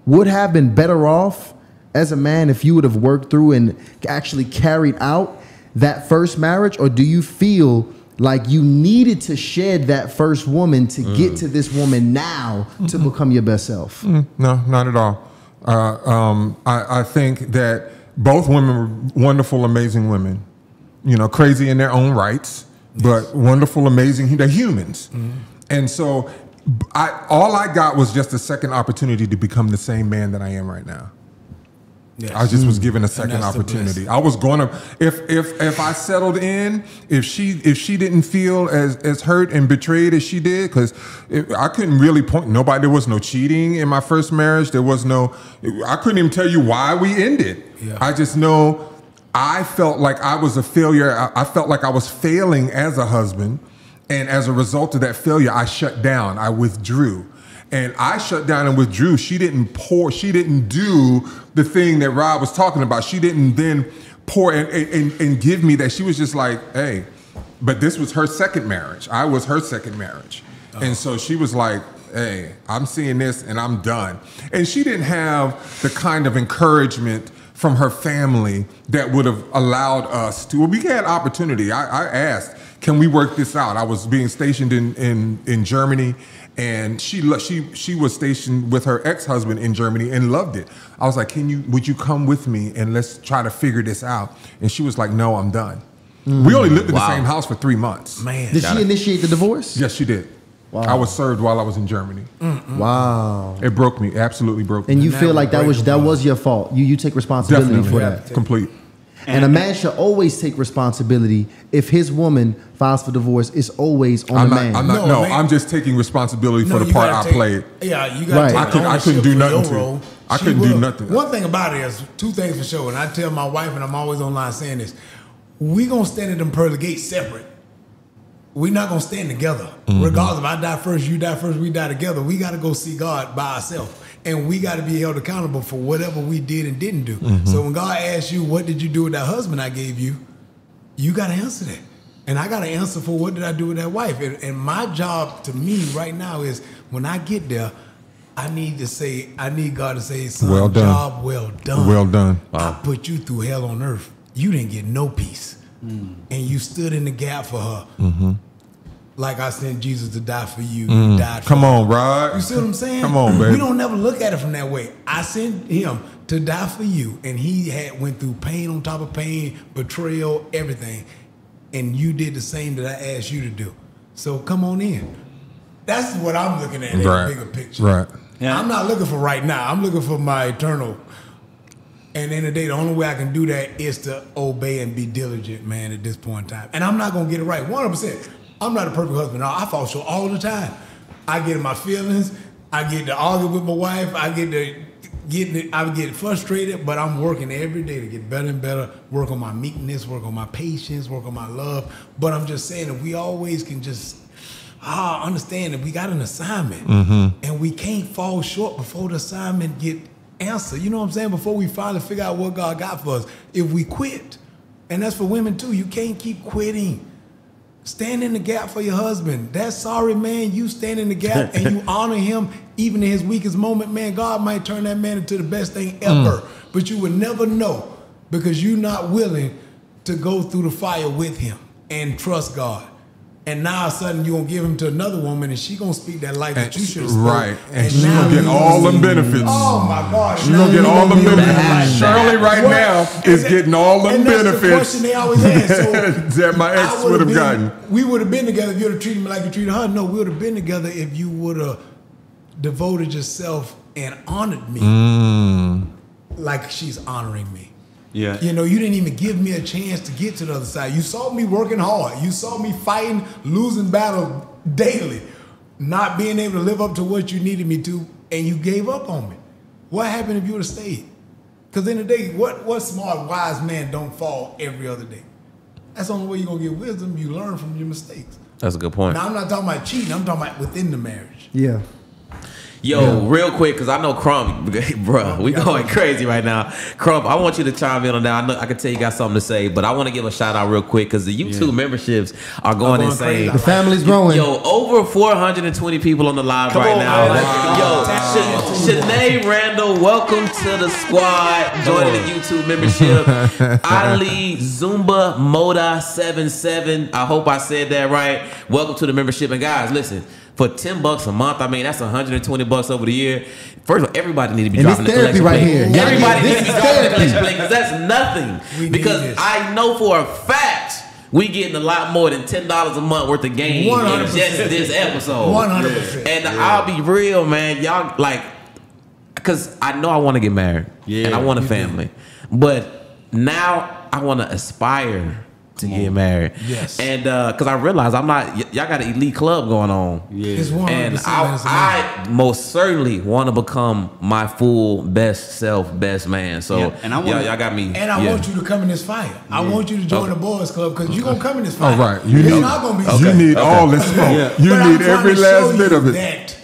would have been better off as a man if you would have worked through and actually carried out that first marriage? Or do you feel like you needed to shed that first woman to get to this woman now to become your best self? No, not at all. I think that both women were wonderful, amazing women. You know, crazy in their own rights, but wonderful, amazing. They're humans. And so all I got was just a second opportunity to become the same man that I am right now. Yes. I just was given a second opportunity. I was going to, if I settled in, if she didn't feel as hurt and betrayed as she did, because I couldn't really point, there was no cheating in my first marriage. There was I couldn't even tell you why we ended. Yeah. I just know I felt like I was a failure. I felt like I was failing as a husband. And as a result of that failure, I shut down. I withdrew. And I shut down and withdrew. She didn't do the thing that Rob was talking about. She didn't then pour and give me that. She was just like, hey, but this was her second marriage. I was her second marriage. Oh. And so she was like, hey, I'm seeing this and I'm done. And she didn't have the kind of encouragement from her family that would have allowed us to. Well, we had opportunity. I asked, can we work this out? I was being stationed in Germany, and she was stationed with her ex-husband in Germany and loved it. I was like, would you come with me and let's try to figure this out? And she was like, no, I'm done. We only lived in the same house for 3 months. Man, did she initiate the divorce? Yes, she did. Wow. I was served while I was in Germany. Wow. It broke me, absolutely broke me. And you feel like that was your fault. You take responsibility for that. Complete. And a man should always take responsibility. If his woman files for divorce, it's always on the man. I'm just taking responsibility for the part I played. Yeah, you got to take I couldn't do nothing. I couldn't do nothing. One thing about it is, two things for sure, and I tell my wife, and I'm always online saying this, we going to stand at them pearly gates separate. We're not going to stand together. Regardless if I die first, you die first, we die together. We got to go see God by ourselves. And we got to be held accountable for whatever we did and didn't do. So when God asks you, what did you do with that husband I gave you? You got to answer that. And I got to answer for what did I do with that wife. And my job to me right now is when I get there, I need God to say, son, well done. Job well done. Well done. Wow. I put you through hell on earth. You didn't get no peace. And you stood in the gap for her. Like I sent Jesus to die for you. He died for Come on, Rod. You see what I'm saying? Come on, baby. We don't never look at it from that way. I sent him to die for you, and he went through pain on top of pain, betrayal, everything. And you did the same that I asked you to do. So come on in. That's what I'm looking at in the bigger picture. Right. Yeah. I'm not looking for right now. I'm looking for my eternal. And in the day, the only way I can do that is to obey and be diligent, man, at this point in time. And I'm not going to get it right 100%. I'm not a perfect husband. I fall short all the time. I get in my feelings. I get to argue with my wife. I get to I would get frustrated, but I'm working every day to get better and better, work on my meekness, work on my patience, work on my love. But I'm just saying that we always can just understand that we got an assignment and we can't fall short before the assignment get answered. You know what I'm saying? Before we finally figure out what God got for us. If we quit, and that's for women too, you can't keep quitting. Stand in the gap for your husband. That sorry man, you stand in the gap and you honor him even in his weakest moment, man. God might turn that man into the best thing ever. But you would never know because you're not willing to go through the fire with him and trust God. And now all of a sudden you're going to give him to another woman and she going to speak that life that you should have spoken. Right. And she's going to get all the benefits. Oh my God. She's going to get all the benefits. Shirley right now is getting all the benefits. That's the question they always ask. So that my ex would have gotten. We would have been together if you would have treated me like you treated her. No, we would have been together if you would have devoted yourself and honored me like she's honoring me. Yeah. You know, you didn't even give me a chance to get to the other side. You saw me working hard. You saw me fighting, losing battles daily, not being able to live up to what you needed me to, and you gave up on me. What happened if you would have stayed? Because in the day, what smart, wise man don't fall every other day? That's the only way you're going to get wisdom. You learn from your mistakes. That's a good point. Now, I'm not talking about cheating. I'm talking about within the marriage. Yeah. Yo, real quick, because I know Crump, bro, we going crazy right now. Crump, I want you to chime in on that. I know I can tell you got something to say, but I want to give a shout out real quick because the YouTube memberships are going insane. The family's growing. Yo, over 420 people on the live now. Shanae Randall, welcome to the squad. Joining the YouTube membership. Ali Zumba Moda 77. I hope I said that right. Welcome to the membership. And guys, listen. For $10 a month, I mean that's $120 over the year. First of all, everybody need to be dropping the collection right plate. here. Everybody needs to be dropping the collection plate because that's nothing. Because I know for a fact we getting a lot more than $10 a month worth of game in just this episode. 100%. And I'll be real, man. Y'all like, because I know I want to get married and I want a family, but now I want to aspire to get married. Yes. And because I realize I'm not, y'all got an elite club going on. Yeah. It's 100%. And I most certainly want to become my full best self, best man. So and I want y'all got me. And I want you to come in this fight. I want you to join the boys club because you're going to come in this fight. All right. It's not going to be You need all this smoke. You need every last bit of it. That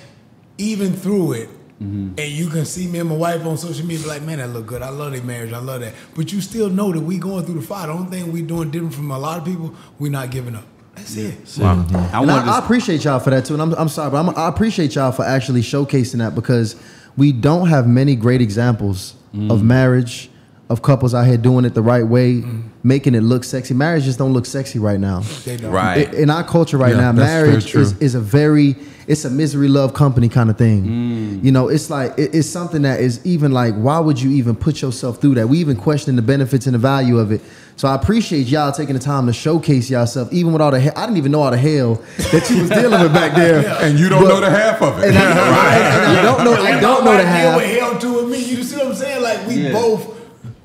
even through it, and you can see me and my wife on social media like, man, that look good. I love their marriage. I love that. But you still know that we going through the fight. The only thing we doing different from a lot of people, we not giving up. That's it. Wow. I appreciate y'all for that too. And I'm sorry, but I appreciate y'all for actually showcasing that because we don't have many great examples of marriage, of couples out here doing it the right way, making it look sexy. Marriage just don't look sexy right now. They don't. Right. In our culture right now, marriage is a very, it's a misery love company kind of thing. You know, it's like, it's something that is even like, why would you even put yourself through that? We even question the benefits and the value of it. So I appreciate y'all taking the time to showcase yourself, even with all the hell. I didn't even know all the hell that you was dealing with back there. And you don't know the half of it. And I don't know the half. With hell too with me. You see what I'm saying? Like we both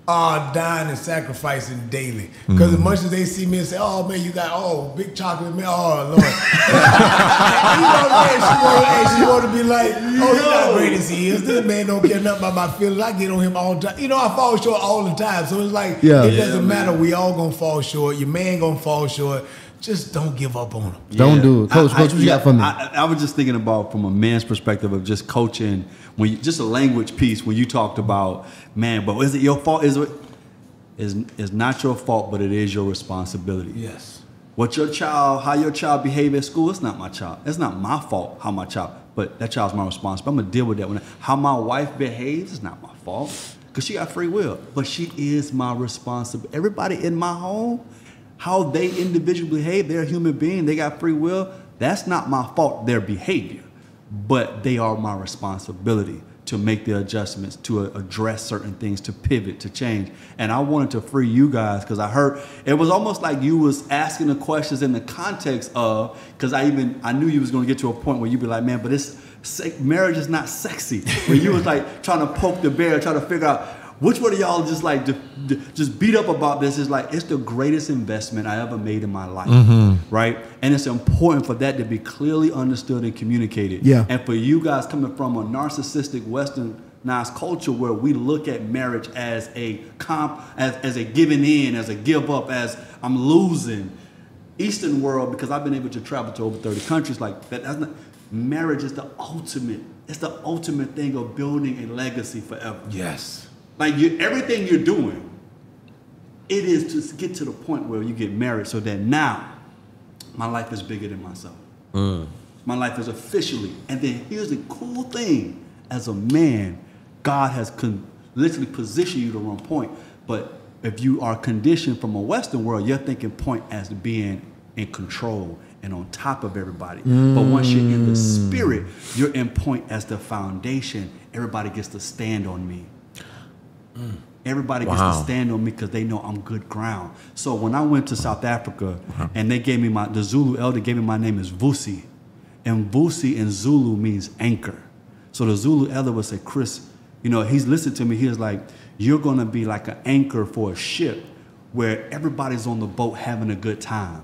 are dying and sacrificing daily. Because as much as they see me and say, oh man, you got big chocolate man, oh Lord. You know what I'm saying? She want to be like, oh, he's not great as he is. This man don't care nothing about my feelings. I get on him all the time. You know, I fall short all the time. So it's like, it doesn't matter. We all gonna fall short. Your man gonna fall short. Just don't give up on him. Don't do it. Coach, what you got for me? I was just thinking about from a man's perspective of just coaching, when you, just a language piece when you talked about, man, but is it your fault? It's not your fault, but it is your responsibility. Yes. How your child behave at school, it's not my child. It's not my fault how my child, but that child's my responsibility. I'm gonna deal with that. How my wife behaves is not my fault because she got free will, but she is my responsibility. Everybody in my home, how they individually behave, they're a human being, they got free will. That's not my fault, their behavior, but they are my responsibility to make the adjustments, to address certain things, to pivot, to change. And I wanted to free you guys because I heard, it was almost like you was asking the questions in the context of, because I knew you was gonna get to a point where you'd be like, man, but marriage is not sexy. Where you was like trying to poke the bear, trying to figure out, which one of y'all just like just beat up about this is like, it's the greatest investment I ever made in my life, right? And it's important for that to be clearly understood and communicated. Yeah. And for you guys coming from a narcissistic Western Now it's culture where we look at marriage as a as a giving in, as a give up, as I'm losing. Eastern world, because I've been able to travel to over 30 countries like that. That's not, marriage is the ultimate. It's the ultimate thing of building a legacy forever. Yes. Like everything you're doing, it is to get to the point where you get married so that now my life is bigger than myself. My life is officially. And then here's the cool thing. As a man, God has literally positioned you to one point. But if you are conditioned from a Western world, you're thinking point as being in control and on top of everybody. But once you're in the spirit, you're in point as the foundation. Everybody gets to stand on me. Everybody gets to stand on me because they know I'm good ground. So when I went to South Africa and they gave me the Zulu elder gave me my name is Vusi. And Vusi in Zulu means anchor. So the Zulu elder would say, Chris, you know, he's listened to me. He was like, you're going to be like an anchor for a ship where everybody's on the boat having a good time.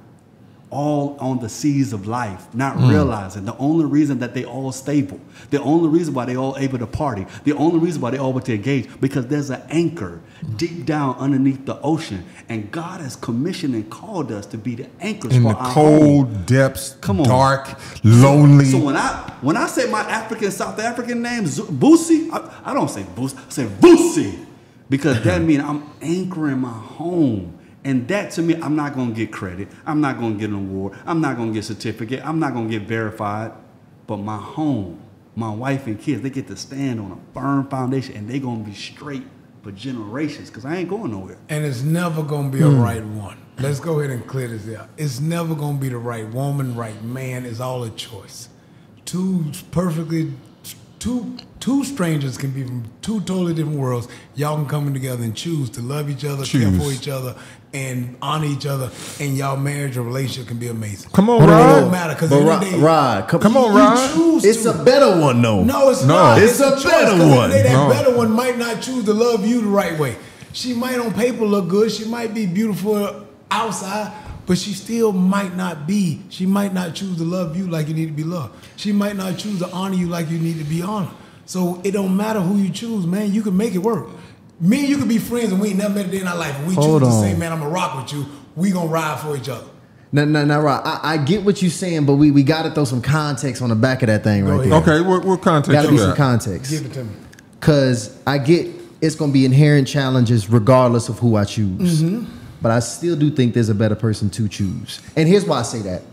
All on the seas of life, not realizing the only reason that they all stable, the only reason why they all able to party, the only reason why they all able to engage, because there's an anchor deep down underneath the ocean, and God has commissioned and called us to be the anchors in for the our cold home. depths, Come on. dark, lonely. So when I say my South African name, Vusi, I don't say Vusi, I say Vusi, because that means I'm anchoring my home. And that, to me, I'm not going to get credit. I'm not going to get an award. I'm not going to get a certificate. I'm not going to get verified. But my home, my wife and kids, they get to stand on a firm foundation, and they're going to be straight for generations because I ain't going nowhere. And it's never going to be a right one. Let's go ahead and clear this out. It's never going to be the right woman, right man. It's all a choice. Two strangers can be from two totally different worlds. Y'all can come together and choose to love each other, care for each other, and honor each other, and y'all marriage or relationship can be amazing. Come on, Rod. Rod. It don't matter because Rod, come on, Rod. It's a better one, though. No, it's not. It's a better one. That better one might not choose to love you the right way. She might on paper look good. She might be beautiful outside, but she still might not be. She might not choose to love you like you need to be loved. She might not choose to honor you like you need to be honored. So it don't matter who you choose, man. You can make it work. Me and you can be friends and we ain't never met a day in our life. And we choose to say, man, I'm going to rock with you. We going to ride for each other. No, Rod. I get what you're saying, but we got to throw some context on the back of that thing right there. Okay, what context? Got to be some context. Give it to me. Because I get it's going to be inherent challenges regardless of who I choose. But I still do think there's a better person to choose. And here's why I say that.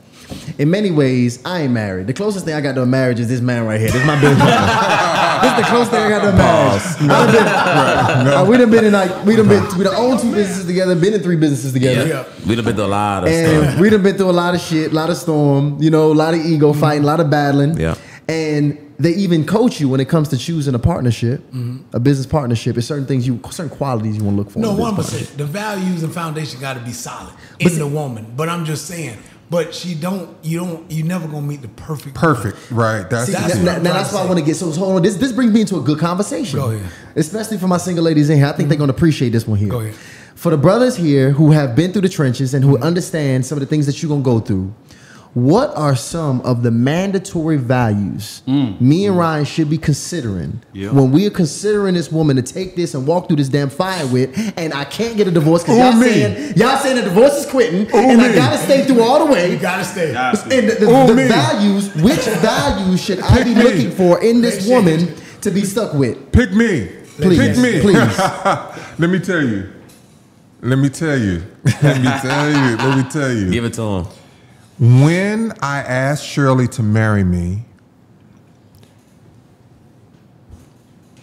In many ways, I ain't married. The closest thing I got to a marriage is this man right here. This is my business partner. This is the closest thing I got to a marriage. We done been in we done owned 2 businesses together, been in 3 businesses together. Yeah. We done been through a lot of stuff. And we done been through a lot of shit, a lot of storm, you know, a lot of ego fighting, a lot of battling. Yeah. And they even coach you when it comes to choosing a partnership, a business partnership. There's certain qualities you want to look for. No, 100%. The values and foundation got to be solid in the woman. But I'm just saying. But you never gonna meet the perfect. Perfect, right? That's why I want to get. So hold on. This brings me into a good conversation. Go ahead. Especially for my single ladies in here. I think they're gonna appreciate this one here. Go ahead. For the brothers here who have been through the trenches and who understand some of the things that you're gonna go through, what are some of the mandatory values me and Ryan should be considering when we are considering this woman to take this and walk through this damn fire with, and I can't get a divorce because y'all saying the divorce is quitting, and I gotta stay through all the way. You gotta stay. And the values, which values should I be looking for in this woman to be stuck with? Pick me. Please. Pick me. Please. Let me tell you. Give it to him. When I asked Shirley to marry me,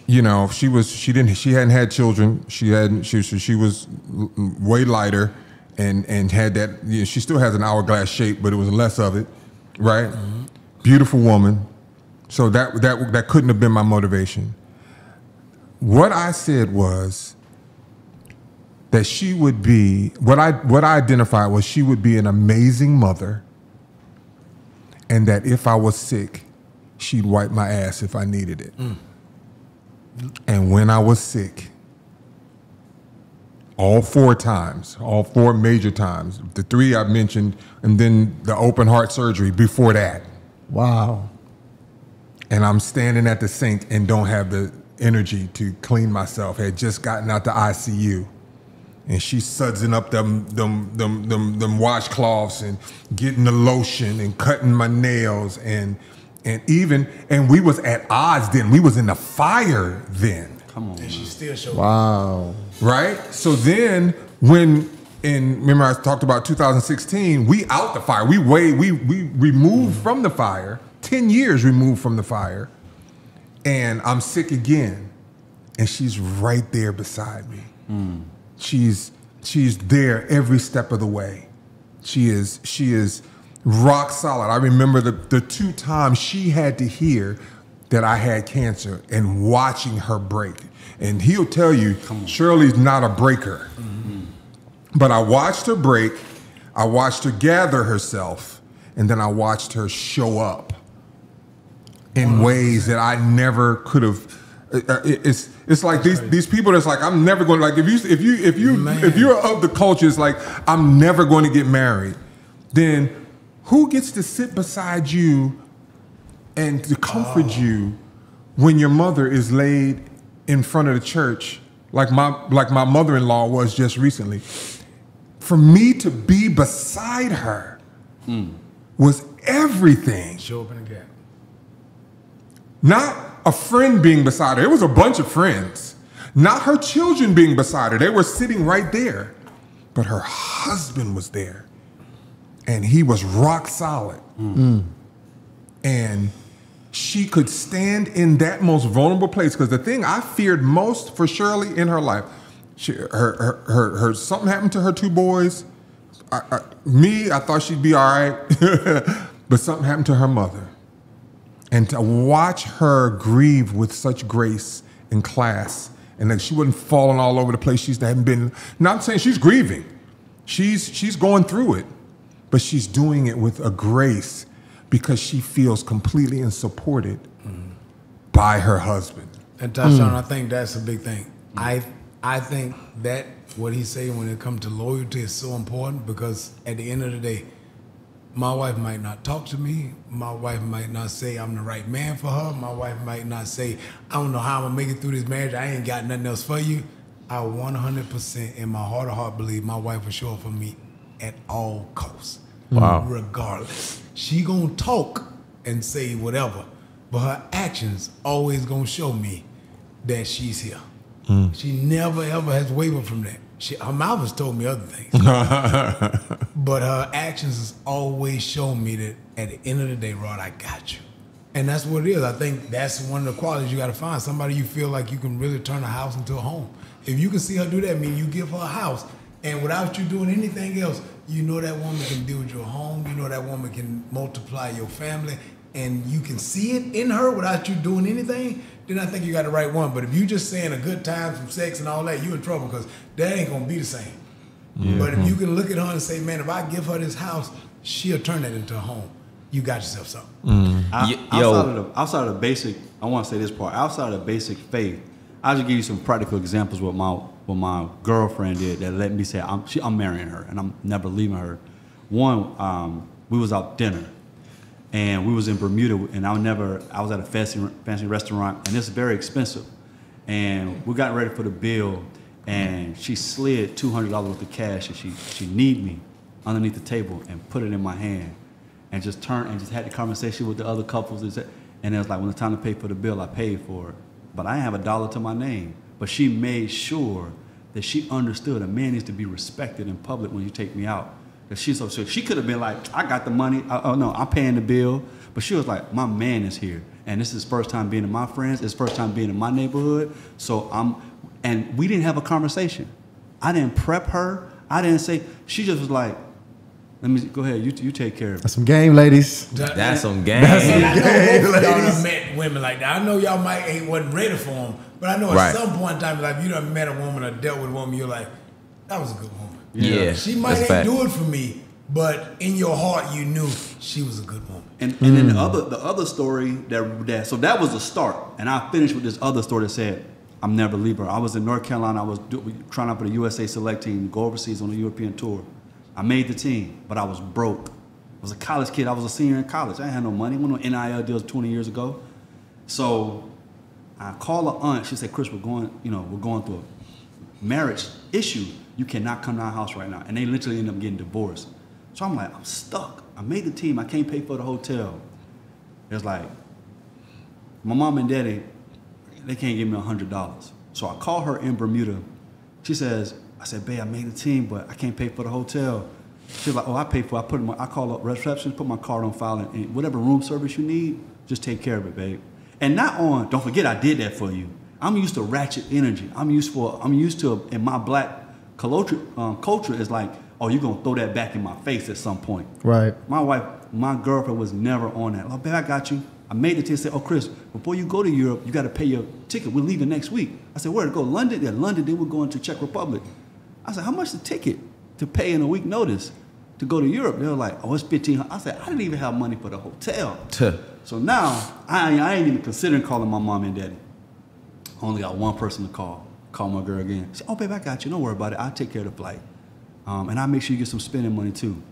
you know, she hadn't had children. She was way lighter and had that, you know, she still has an hourglass shape, but it was less of it, right? Beautiful woman. So that couldn't have been my motivation. What I said was that she would be, what I identified was she would be an amazing mother, and that if I was sick, she'd wipe my ass if I needed it. And when I was sick, all 4 major times, the 3 I mentioned, and then the open heart surgery before that. Wow. And I'm standing at the sink and don't have energy to clean myself. Had just gotten out the ICU. And she's sudsing up them washcloths and getting the lotion and cutting my nails and we was at odds then. We was in the fire then. Come on. And she still showed Wow. Right? So then remember I talked about 2016, we out the fire. We removed from the fire, 10 years removed from the fire, and I'm sick again. And she's right there beside me. She's there every step of the way. She is rock solid. I remember the 2 times she had to hear that I had cancer and watching her break. And he'll tell you, Shirley's not a breaker. But I watched her break, I watched her gather herself, and then I watched her show up in ways that I never could have. It's like these people that's like, I'm never going to, like, if you're of the culture, it's like, I'm never going to get married. Then who gets to sit beside you and to comfort you when your mother is laid in front of the church, like my mother-in-law was just recently? For me to be beside her was everything. Show up in the gap. Not a friend being beside her. It was a bunch of friends. Not her children being beside her. They were sitting right there. But her husband was there. And he was rock solid. And she could stand in that most vulnerable place. Because the thing I feared most for Shirley in her life, her something happened to her 2 boys. I thought she'd be all right. But something happened to her mother. And to watch her grieve with such grace and class, and that she wasn't falling all over the place. She hadn't been. Not saying she's grieving, she's going through it, but she's doing it with a grace because she feels completely and supported by her husband. And Tashawn, I think that's a big thing. I think that what he's saying when it comes to loyalty is so important, because at the end of the day, my wife might not talk to me. My wife might not say I'm the right man for her. My wife might not say, I don't know how I'm going to make it through this marriage. I ain't got nothing else for you. I 100% in my heart of heart believe my wife will show up for me at all costs. Wow. Regardless. She going to talk and say whatever, but her actions always going to show me that she's here. She never, ever has wavered from that. Her mouth has told me other things. But her actions has always shown me that at the end of the day, Rod, I got you. And that's what it is. I think that's one of the qualities you got to find. Somebody you feel like you can really turn a house into a home. If you can see her do that, I mean, you give her a house, and without you doing anything else, you know that woman can build your home. You know that woman can multiply your family, and you can see it in her without you doing anything, then I think you got the right one. But if you just saying a good time, some sex and all that, you in trouble, because that ain't going to be the same. But if you can look at her and say, man, if I give her this house, she'll turn that into a home. You got yourself something. Outside of the basic, I want to say this part. Outside of the basic faith, I'll just give you some practical examples what my girlfriend did that let me say I'm marrying her and I'm never leaving her. One, we was out dinner, and we was in Bermuda, and I was at a fancy restaurant, and it's very expensive. And we got ready for the bill, and she slid $200 worth of cash, and she kneed me underneath the table and put it in my hand, and just turned and just had the conversation with the other couples, and it was like, when it's time to pay for the bill, I paid for it, but I didn't have $1 to my name. But she made sure that she understood a man needs to be respected in public when you take me out. She's so she could have been like, I got the money. Oh no, I'm paying the bill. But she was like, my man is here, and this is his first time being in my friends. It's first time being in my neighborhood. And we didn't have a conversation. I didn't prep her. I didn't say. She just was like, let me go ahead. You take care of it. That's some game, ladies. That's some game. And I know both of y'all done met women like that. I know y'all wasn't ready for them, but I know at some point in time, like, you done met a woman or dealt with a woman, you're like, that was a good woman. Yeah, she might ain't do it for me, but in your heart, you knew she was a good woman. And then the other story so that was the start, and I finished with this other story that said, I'm never leaving her. I was in North Carolina. I was trying out for the USA Select team to go overseas on a European tour. I made the team, but I was broke. I was a college kid. I was a senior in college. I ain't had no money. I went on NIL deals 20 years ago. So I call her aunt. She said, Chris, we're going through a marriage issue. You cannot come to our house right now. And they literally end up getting divorced. So I'm like, I'm stuck. I made the team. I can't pay for the hotel. It's like, my mom and daddy, they can't give me $100. So I call her in Bermuda. She says, I said, babe, I made the team, but I can't pay for the hotel. She's like, oh, I pay for it. I call up reception, put my card on file, and whatever room service you need, just take care of it, babe. And don't forget I did that for you. I'm used to ratchet energy. I'm used to, in my black culture is like, oh, you're gonna throw that back in my face at some point. Right. My girlfriend was never on that. Oh, babe, I got you. I made the ticket. Said, oh, Chris, before you go to Europe, you got to pay your ticket. We're leaving next week. I said, where to go? London? Yeah, London. Then we're going to Czech Republic. I said, how much the ticket to pay in a week notice to go to Europe? They were like, oh, it's $1,500. I said, I didn't even have money for the hotel. So now I ain't even considering calling my mom and daddy. I only got one person to call. Call my girl again. She said, oh, babe, I got you. Don't worry about it. I'll take care of the flight. And I'll make sure you get some spending money too.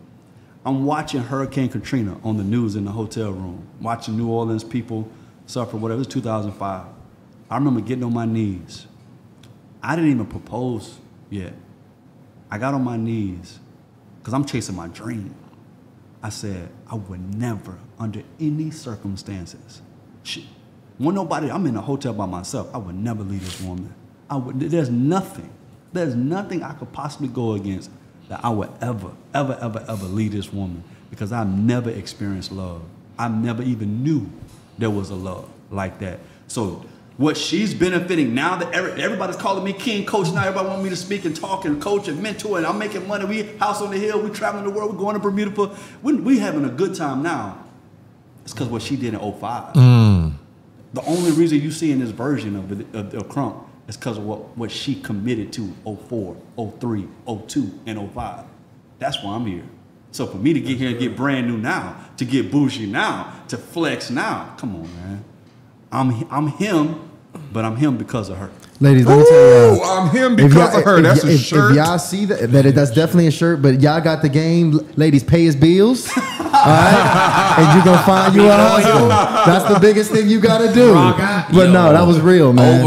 I'm watching Hurricane Katrina on the news in the hotel room, watching New Orleans people suffer, whatever. It was 2005. I remember getting on my knees. I didn't even propose yet. I got on my knees because I'm chasing my dream. I said, I would never, under any circumstances, I'm in a hotel by myself. I would never leave this woman. There's nothing I could possibly go against that I would ever leave this woman, because I've never experienced love. I never even knew there was a love like that. So what she's benefiting now, that everybody's calling me king, coach, now everybody want me to speak and talk and coach and mentor, and I'm making money. We house on the hill, we traveling the world, we're going to Bermuda. We having a good time now. It's because what she did in 05. The only reason you see in this version of Crump is because of what she committed to 04, 03, 02, and 05. That's why I'm here. So for me to get here and get brand new now, to get bougie now, to flex now, come on, man. I'm him, but I'm him because of her. Ladies, let me tell you. I'm him because of her. That's a shirt. If y'all see that's definitely a shirt, but y'all got the game. Ladies, pay his bills. All right? And you're going to find you a husband. That's the biggest thing you got to do. But no, that was real, man.